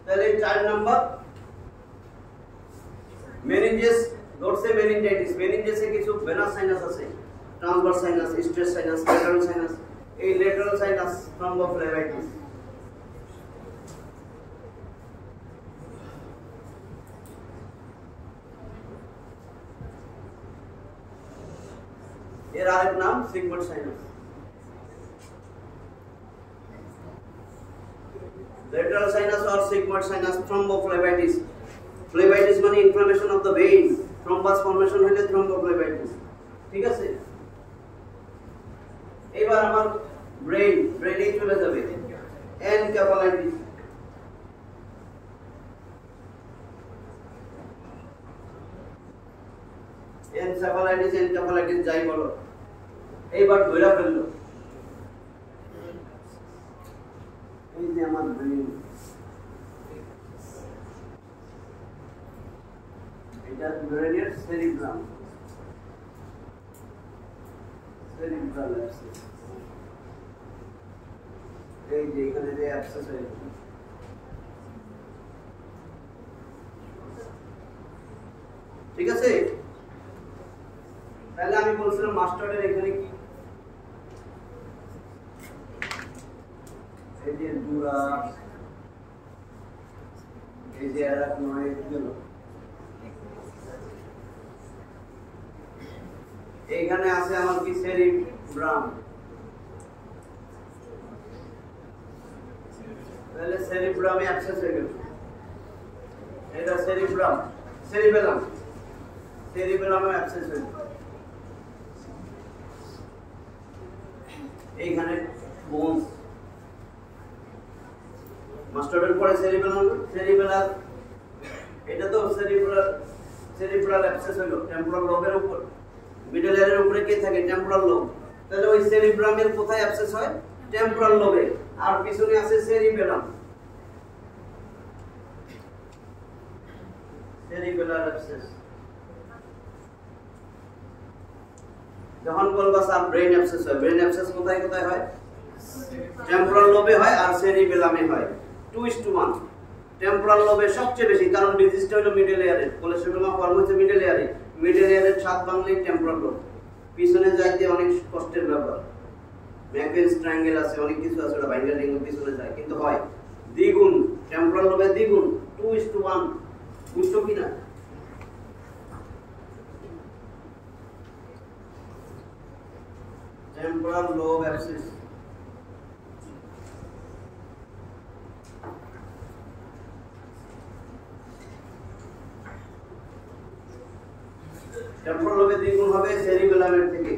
তাহলে 4 নাম্বার মেনিনজাস ধরছে মেনিনজাইটিস। মেনিনজাসে কিছু ভেনাস সাইনাস আছে, transverse sinus, stress sinus, lateral sinus. এই ল্যাটারাল সাইনাস থ্রম্বোফ্লেবাইটিস। এর আরেক নাম sigmoid sinus. Lateral sinus or sigmoid sinus thrombophlebitis। phlebitis মানে inflammation of the vein, thrombus formation হলে থ্রম্বোফ্লেবাইটিস। ঠিক আছে, এবার আমার ব্রেইনে চলে যাবে এনকেফালাইটিস। এনকেফালাইটিস যাই বলো, এইবার ধরে ফেললো, এই যে আমার ব্রেইন, এটা ব্রেইনের সেরিব্রাম, সেরিব্রাল অ্যাবসেস। এই যে এখানে যে অ্যাবসেস হয়েছে, ঠিক আছে। তাহলে আমি বলছিলাম মাস্টারের এখানে কি, এই যে ডুরা, এই যে অ্যারাকনয়েড গেল, এইখানে আছে আমার কি সেরিব্রাম। তাহলে সেরিব্রামে অ্যাবসেস হয়ে গেল, এটা সেরিব্রাম, সেরিবেলাম, সেরিবেলামে অ্যাবসেস হয়ে গেল। এইখানে বোনস, মাস্টারের পরে সেরিবেলার, এটা তো সেরিব্রাল অ্যাবসেস হলো টেম্পোরাল লোবের উপর, মিডল এয়ারের উপরে কে থাকে, টেম্পোরাল লোব। তাহলে ওই সেরিব্রামের কোথায় অ্যাবসেস হয়, টেম্পোরাল লোবে, আর পিছনে আছে সেরিবেলাম, সেরিবেলার অ্যাবসেস। যখন বলবা স্যার ব্রেন অ্যাবসেস হয়, ব্রেন অ্যাবসেস কোথায় কোথায় হয়, টেম্পোরাল লোবে হয় আর সেরিবেলামে হয়, 2:1। টেম্পোরাল লোবে সবচেয়ে বেশি, কারণ ডিজিজটা হলো মিডল এয়ারে, কোলেস্টেরোমা ফর্ম হচ্ছে মিডল এয়ারে, মিডল এয়ারের 7 বাংলায় টেম্পোরাল লোব। পিছনে যাইতে অনেক কষ্টের ব্যাপার, ম্যাকভেন্স ট্রায়াঙ্গেল আছে, অনেক কিছু আছে, ওটা বাইন্ডার রিং পিছনে যায়, কিন্তু হয় দ্বিগুণ, টেম্পোরাল লোবে দ্বিগুণ, 2:1। বুঝছো কিনা? Temporal lobe abscess. টেম্পোরাল লোবে দ্বিগুণ হবে সেরিবেলামের থেকে।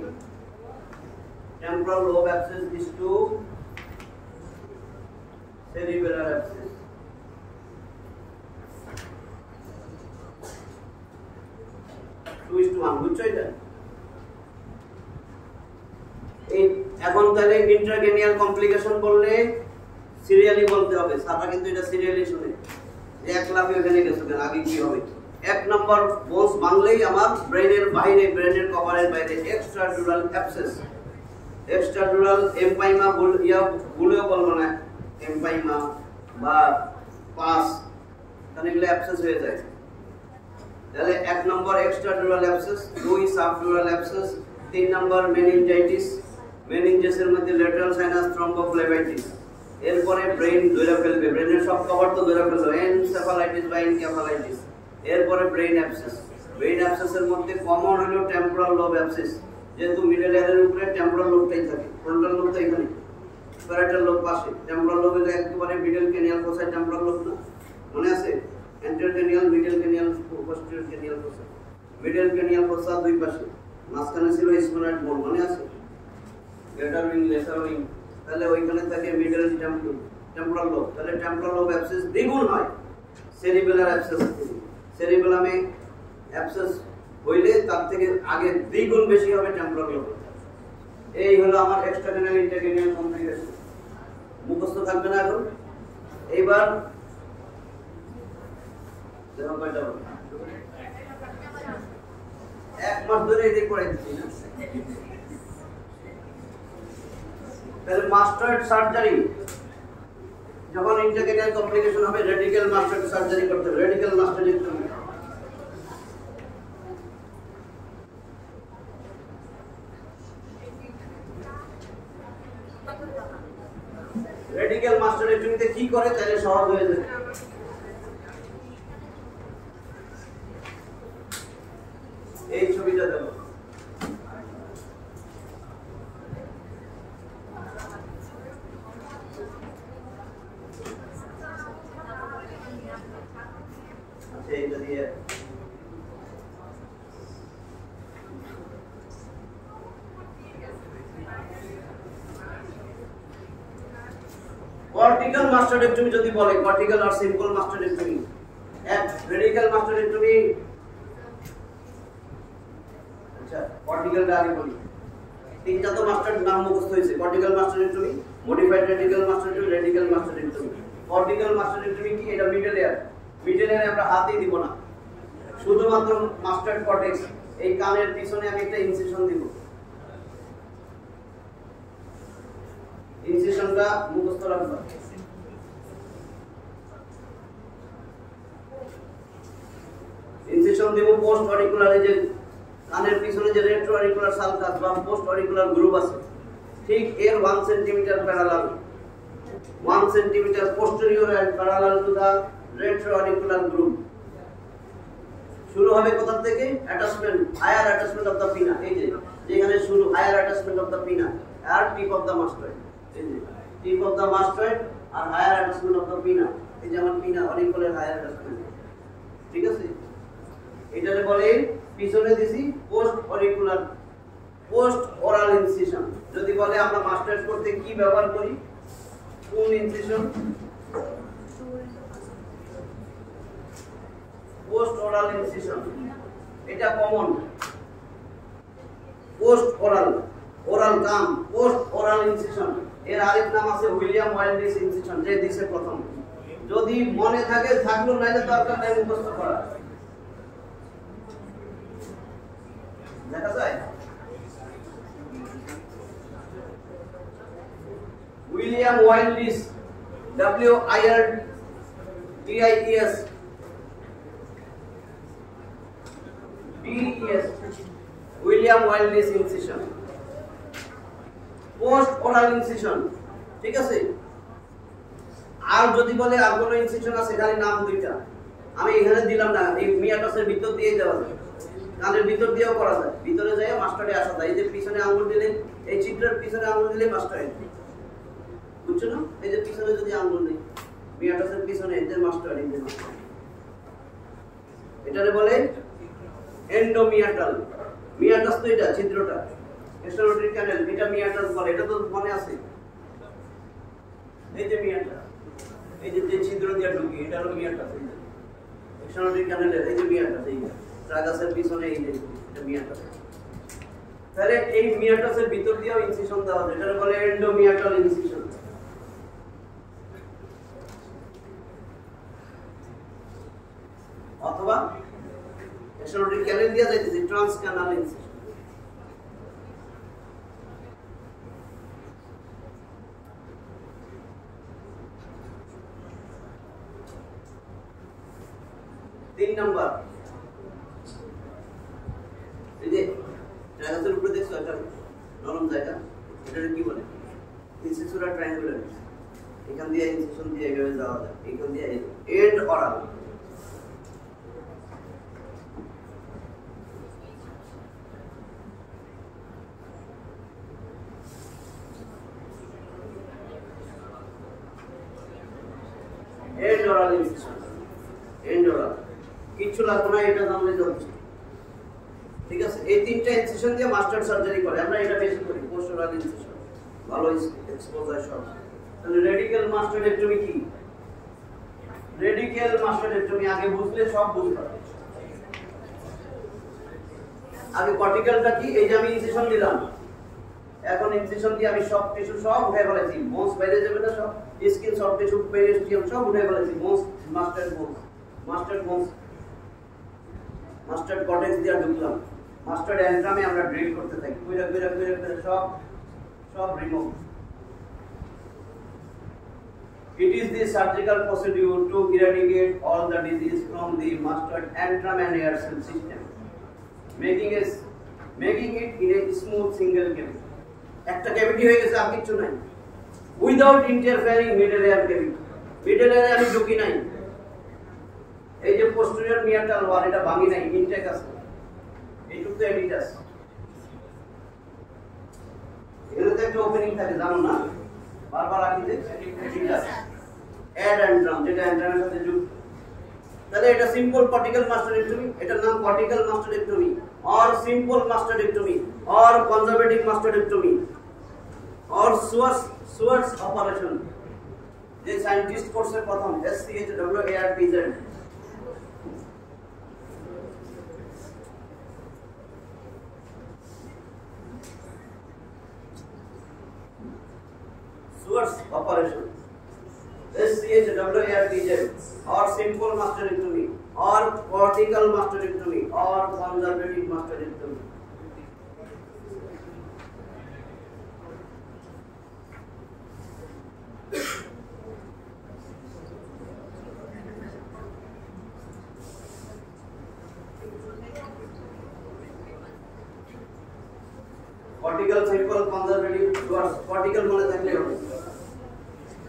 Temporal lobe abscess is to cerebellar abscess। বুঝছো এটা? এই এখন তাহলে ইন্ট্রাক্রেনিয়াল কমপ্লিকেশন বললে সিরিয়ালি বলতে হবে। সারা কিন্তু এটা সিরিয়ালি শুনে যে এক লাফে ওখানে গেছে কেন, আগে কি হবে। এক নম্বর বোনস ভাঙলেই আমার ব্রেনের বাইরে, ব্রেনের কভারের বাইরে এক্সট্রাডুরাল অ্যাবসেস। এক্সট্রাডুরাল এমপাইমা বলেও বলবো না, এমপাইমা বা পাস, তাহলে এগুলো অ্যাবসেস হয়ে যায়। তাহলে এক নম্বর এক্সট্রাডুরাল অ্যাবসেস, দুই সাবডুরাল অ্যাবসেস, তিন নম্বর মেনিনজাইটিস, মেনিনজাসের মধ্যে ল্যাটারাল সাইনাস থ্রম্বোফ্লেবাইটিস। এরপরে ব্রেন ধরে ফেলবে, ব্রেনের সব কভার তো ধরে ফেললো, এনসেফালাইটিস বা এনকেফালাইটিস। এরপরে ব্রেন অ্যাবসেস। ব্রেন অ্যাবসেসের মধ্যে কমন হলো টেম্পোরাল লোব অ্যাবসেস, যেহেতু মিডল এয়ারের উপরে টেম্পোরাল লোবটাই থাকে, ফ্রন্টাল লোব তো এখানে, প্যারাইটাল লোব পাশে। টেম্পোরাল লোবে একেবারে মিডল ক্রেনিয়াল ফোসা, টেম্পোরাল লোব না, মনে আছে? Anterior cranial, middle cranial, posterior cranial ফোসা। Middle cranial ফোসা দুই পাশে, মাঝখানে ছিল স্ফিনোয়েড বোন, মনে আছে? গ্রেটার উইং, লেসার উইং, তাহলে ওইখানে থাকে মিডল টেম্পোরাল লোব। তাহলে টেম্পোরাল লোব অ্যাবসেস দ্বিগুণ হয় সেরিবেলার অ্যাবসেস। সেরিবেলামে অ্যাবসেস হইলে তার থেকে আগে দ্বিগুণ বেশি হবে টেম্পোরাল লোব। এই হলো আমার এক্সট্রাক্রেনিয়াল ইন্টারক্রেনিয়াল কমপ্লিকেশন। মুখস্থ থাকবে না এখন। এইবার দেখো কয়টা হবে, এক মাস ধরে এদিক করে দিচ্ছি না। তাহলে মাস্টার্ড সার্জারি, যখন ইন্টারক্রেনিয়াল কমপ্লিকেশন হবে রেডিক্যাল মাস্টার্ড সার্জারি করতে হবে। রেডিক্যাল মাস্টার্ডেক্টমি, রেডিক্যাল মাস্টারেক্টমিতে কি করে তাহলে সহজ হয়ে যাবে। এই ছবিটা দেখো, আচ্ছা এইটা দিয়ে কর্টিক্যাল মাস্টারেক্টমি যদি বলে, কর্টিক্যাল আর সিম্পল মাস্টারেক্টমি। এক রেডিক্যাল মাস্টারেক্টমি, আচ্ছা কর্টিক্যালটা আগে বলি। তিনটা তো মাস্টার নাম মুখস্থ হয়েছে, cortical mastoidectomy, modified radical mastoidectomy, radical mastoidectomy. Cortical mastoidectomy কি? এটা মিডল এয়ার। মিডল এয়ারে আমরা হাতই দিব না, শুধুমাত্র মাস্টার্ড কর্টেক্স, এই কানের পিছনে আমি একটা ইনসিশন দিব। ইনসিশনটা মুখস্থ রাখবা। ইনসিশন দেব পোস্ট অরিকুলার, এই যে কানের পিছনে যে রেট্রো অরিকুলার সালকাস বা পোস্ট অরিকুলার গ্রুপ আছে, ঠিক এর 1 centimetre parallel, 1 centimetre posterior and parallel to the retro auricular groove. শুরু হবে কোথা থেকে? Attachment, higher attachment of the pinna. এই যে যেখানে শুরু হায়ার অ্যাটাচমেন্ট অফ দা পিনা আর টিপ অফ দা মাস্টার্ড। এই যে টিপ অফ দা মাস্টার্ড আর higher attachment of the pinna. এই যে আমার পিনা অরিকুলার হায়ার অ্যাটাচমেন্ট, ঠিক আছে? এটারে বলে পিছনে দিছি post auricular, post aural incision. যদি বলে আমরা মাস্টার্ড করতে কি ব্যবহার করি, কোন ইনসিশন? পোস্ট ওরাল ইনসিশন, এটা কমন। পোস্ট ওরাল, ওরাল কাম, পোস্ট ওরাল ইনসিশন। এর আরেক নাম আছে উইলিয়াম ওয়াইল্ডিস ইনসিশন, যে দিছে প্রথম। যদি মনে থাকে থাকলো, নাইলে দরকার নাই মুখস্থ করা। দেখা যায় William Wilde's, WILDIES, William Wilde's incision, post aural incision, ঠিক আছে? আর যদি বলে আর কোনো ইনসিশন আছে, খালি নাম দুইটা আমি এখানে দিলাম না, এই মিয়াটাসের ভিতর দিয়ে দেওয়া যায়, কানের ভিতর দিয়েও করা যায়, ভিতরে যায় মাস্টারে আসা যায়। এই যে পিছনে আঙুল দিলে, এই চিত্রের পিছনে আঙুল দিলে মাস্টারে, বুঝছো না? এই যে পিছনে যদি আঙুল নেই, মিয়াটাসের পিছনে এই যে মাস্টার, এই যে মাস্টার, এটারে বলে এন্ডোমিয়াটাল। মিয়াটাস তো এটা ছিদ্রটা এক্সট্রানোটিক ক্যানেল, এটা মিয়াটাস বলে, এটা তো মনে আছে। এই যে মিয়াটাস, এই যে ছিদ্র দিয়ে ঢুকি, এটা হলো মিয়াটাস। এক্সট্রানোটিক ক্যানেলের এই যে মিয়াটাস, এই ট্রাগাসের পিছনে এই যে এটা মিয়াটাস। তাহলে এই মিয়াটাসের ভিতর দিয়েও ইনসিশন দেওয়া হয়, এটা বলে এন্ডোমিয়াটাল ইনসিশন। অথবা এক্সট্রানোটিক ক্যানেল দিয়ে যাইতেছে ট্রান্সক্যানাল ইনসিশন। তিন নাম্বার, এই যে ট্রায়াঙ্গেলের উপরে দেখছো একটা নরম জায়গা, এটা কি বলে? Incisura triangular. এখান দিয়ে ইনসিশন দিয়ে এভাবে যাওয়া যায়, এখান দিয়ে endaural. Endaural incision, endaural কিছু লাগবে না, এটা জানলে যথেষ্ট। ঠিক আছে, এই তিনটা ইনসিশন দিয়ে মাস্টার সার্জারি করে, আমরা এটা বেশি করি, পোস্ট অরাল ইনসিশন ভালো এক্সপোজার সব। তাহলে রেডিক্যাল মাস্টারেক্টমি কি? রেডিক্যাল মাস্টারেক্টমি আগে বুঝলে সব বুঝতে পারবে। আগে কর্টিক্যালটা কি? এই যে আমি ইনসিশন দিলাম, এখন ইনসিশন দিয়ে আমি সব টিস্যু সব উঠে ফেলেছি, বোনস বাইরে যাবে না, সব স্কিন, সব টিস্যু, পেরিস্টিয়াম সব উঠে ফেলেছি, bones, mustard bones, mustard bones, mustard cortex দিয়ে ঢুকলাম, মাস্টার্ড অ্যান্ট্রামে আমরা ড্রিল করতে থাকি, কইরা কইরা কইরা কইরা সব remove. It is the surgical procedure to eradicate all the disease from the mastoid antrum and air cell system, making it in a smooth single cavity. একটা ক্যাভিটি হয়ে গেছে, আর কিছু নাই, without interfering middle ear cavity. Middle এয়ারে আমি ঢুকি নাই, এই যে পোস্টেরিয়র মিয়াটাল ওয়াল এটা ভাঙি নাই, ইনটেক আছে, এইটুকু তো এডিটাস। এখানে তো একটা ওপেনিং থাকে, জানো না, বারবার আঁকি যে এডিটাস অ্যাড অ্যান্ট্রাম, যেটা অ্যান্ট্রামের সাথে যুক্ত। তাহলে এটা সিম্পল কর্টিক্যাল মাস্টারেক্টমি, এটার নাম cortical mastoidectomy or simple mastoidectomy or conservative mastoidectomy or Schwartze operation. যে সায়েন্টিস্ট কোর্সের প্রথম SCHWARTZ, Suarez operation, SCHWARTZ, or simple masterectomy, or cortical masterectomy, or conservative masterectomy. Cortical, simple, conservative, cortical মানে থাকলে হবে।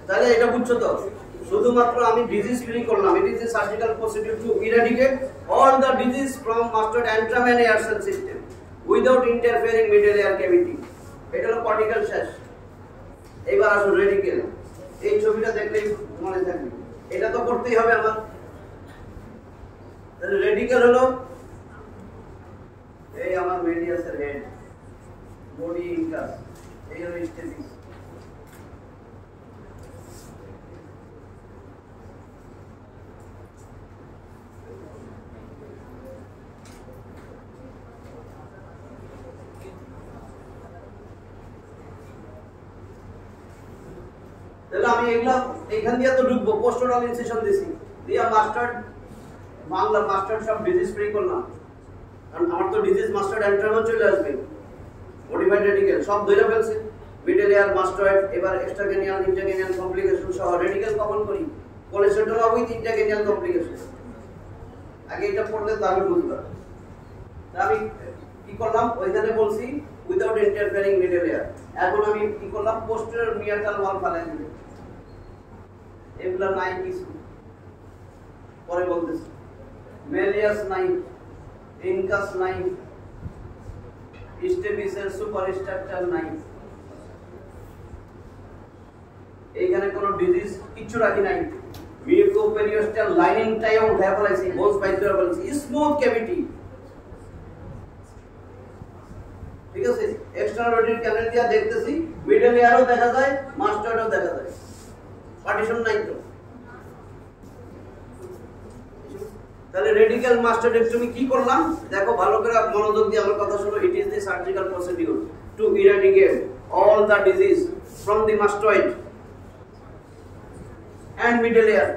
তাহলে এটা বুঝছো তো, শুধুমাত্র আমি ডিজিজ ফ্রি করলাম, it is a surgical procedure to eradicate all the disease from mastoid antrum and air cell system without interfering middle ear cavity. এটা হলো কর্টিক্যাল শেষ। এবার আসো রেডিক্যাল, এই ছবিটা দেখলেই মনে থাকবে, এটা তো করতেই হবে আমার। তাহলে রেডিক্যাল হলো এই আমার মেডিয়াসের হেড, বডি ইনকাস, এই হলো স্টেপিস। তাহলে আমি এগুলা এইখান দিয়ে তো ঢুকবো, পোস্টোরাল ইনসিশন দিছি, দিয়া মাস্টার্ড বাংলা মাস্টার্ড সব ডিজিজ ফ্রি করলাম, কারণ আমার তো ডিজিজ মাস্টার্ড অ্যান্ট্রামও চলে আসবে, মডিফাইড রেডিক্যাল সব ধরে ফেলছে, মিডল এয়ার মাস্টার্ড, এবার এক্সট্রাগেনিয়াল ইন্টারগেনিয়াল কমপ্লিকেশন সহ রেডিক্যাল কখন করি, কোলেস্টেরল উইথ ইন্টারগেনিয়াল কমপ্লিকেশন। আগে এটা পড়লে তো আমি বুঝলাম। আমি কি করলাম, ওইখানে বলছি উইদাউট ইন্টারফেয়ারিং মিডল এয়ার, এখন আমি কি করলাম, পোস্টেরিয়র মিয়াটাল ওয়াল ফালাই দিলাম, এগুলা নাই কিছু, পরে বলতেছি মেলিয়াস নাই, ইনকাস নাই, স্টেপিসের সুপারস্ট্রাকচার নাই, এইখানে কোনো ডিজিজ কিছু রাখি নাই, মিউকোপেরিওস্টাল লাইনিংটাও উঠে ফেলাইছি, বোনস বাইর করে ফেলাইছি, স্মুথ ক্যাভিটি। ঠিক আছে, এক্সটার্নাল অডিট ক্যানেল দিয়া দেখতেছি, মিডল এয়ারও দেখা যায়, মাস্টার্ডও দেখা যায়, পার্টিশন নাই তো। তাহলে রেডিক্যাল মাস্টার্ডেক্টমি কি করলাম দেখো, ভালো করে মনোযোগ দিয়ে আমার কথা শোনো। ইট is the surgical procedure to eradicate all the disease from the mastoid and middle ear,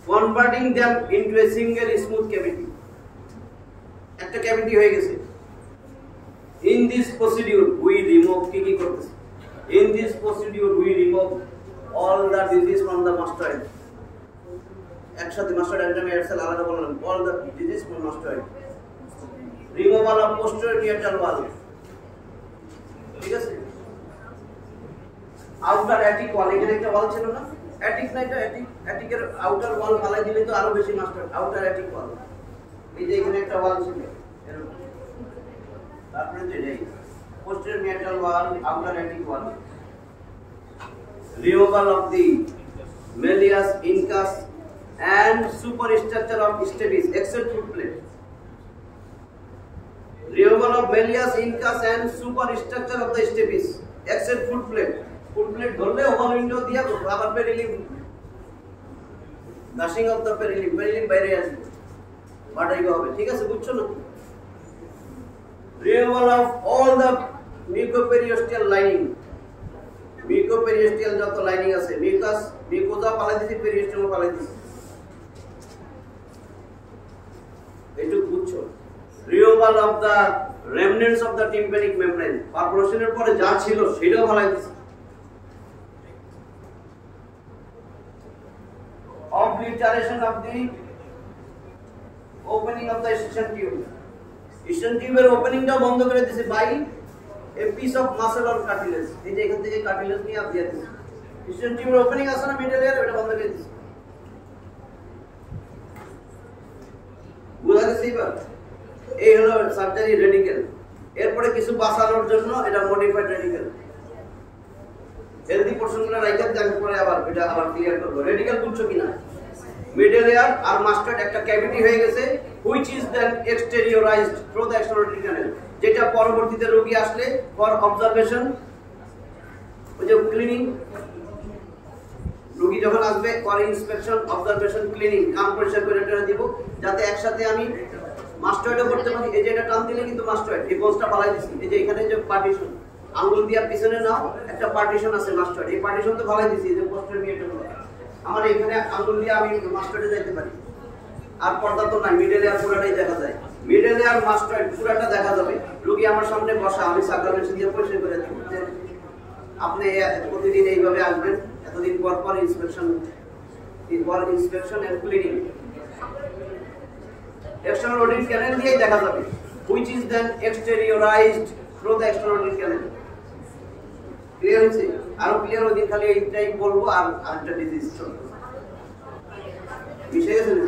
converting them into a single smooth cavity. একটা ক্যাভিটি হয়ে গেছে। In this procedure we remove কি করতেছে, in this procedure we remove all the disease from the mastoid. একসাথে mastoid and ear আলাদা বললাম, all the disease from mastoid, removal of posterior parietal wall, ঠিক আছে। আউটার অ্যাটিক ওয়াল, এখানে একটা ওয়াল ছিল না, অ্যাটিক না এটা, অ্যাটিকের আউটার ওয়াল ফালাই দিলে তো আরো বেশি মাস্টার, আউটার অ্যাটিক ওয়াল, এই যে এখানে একটা ওয়াল ছিল এরকম, তারপরে যে এই posterior metal wall, outer attic wall, removal of the malleus incus and superstructure of stapes except foot plate, removal of malleus incus and superstructure of the stapes except foot plate. Foot plate ধরলে over window দিয়া আবার পেরিলিম, দাশিং of the পেরিলিম, পেরিলিম বাইরে আসবে, বাটাইগো হবে, ঠিক আছে, বুঝছো না? removal of all the mucoperiosteal lining, mucoperiosteal যত লাইনিং আছে, মিউকাস মিউকোজা পালাই দিছি, পেরিওস্টিয়াম পালাই দিছি, একটু বুঝছো। removal of the remnants of the tympanic membrane, পারফোরেশনের পরে যা ছিল সেটাও ফালাই দিছি। obliteration of the opening of the station tube, station টিউবের ওপেনিংটা বন্ধ করে দিছি by a piece of muscle or cartilage, এই যে এখান থেকে কার্টিলেজ নিয়ে আপ দিয়ে দিছি, station টিউবের ওপেনিং আছে না মিডল এয়ার, ওটা বন্ধ করে দিছি। বুঝা গেছে এবার? এই হলো সার্জারি রেডিক্যাল। এরপরে কিছু বাঁচানোর জন্য এটা মডিফাইড রেডিক্যাল, হেলদি পোরশনগুলো রাইখা দেন, পরে আবার এটা আবার ক্লিয়ার করব। রেডিক্যাল বুঝছো কিনা? মিডল এয়ার আর মাস্টার্ড একটা ক্যাভিটি হয়ে গেছে, which is then exteriorized through the exterior canal, যেটা পরবর্তীতে রোগী আসলে ফর অবজারভেশন, ওই যে ক্লিনিং, রোগী যখন আসবে ফর ইন্সপেকশন, অবজারভেশন, ক্লিনিং, কান পরিষ্কার করে দিব, যাতে একসাথে আমি মাস্টার্ডও করতে পারি। এই যে এটা টান দিলে কিন্তু মাস্টার্ড, এই পোস্টটা পালাই দিছি, এই যে এখানে যে পার্টিশন, আঙ্গুল দিয়া পিছনে নাও, একটা পার্টিশন আছে মাস্টার্ড, এই পার্টিশন তো ফালাই দিছি, এই যে পোস্টের মিয়েটা হলো আমার এখানে আঙ্গুল দিয়ে আমি মাস্টার্ডে যাইতে পারি। আর পর্দা তো নাই, মিডল এয়ার পুরাটাই দেখা যায়, মিডল এয়ার মাস্টার্ড পুরাটা দেখা যাবে। রোগী আমার সামনে বসা, আমি সার্কাল মেশিন দিয়ে পরিষ্কার করে দিব, আপনি প্রতিদিন এইভাবে আসবেন, এতদিন পর পর inspection and cleaning. External audit canal দিয়েই দেখা যাবে, which is then exteriorized through the external audit canal. Clear হয়েছে? আরো ক্লিয়ার হয়ে খালি এইটাই বলবো, আর একটা ডিজিজ চলবে, বিষয় আছে না?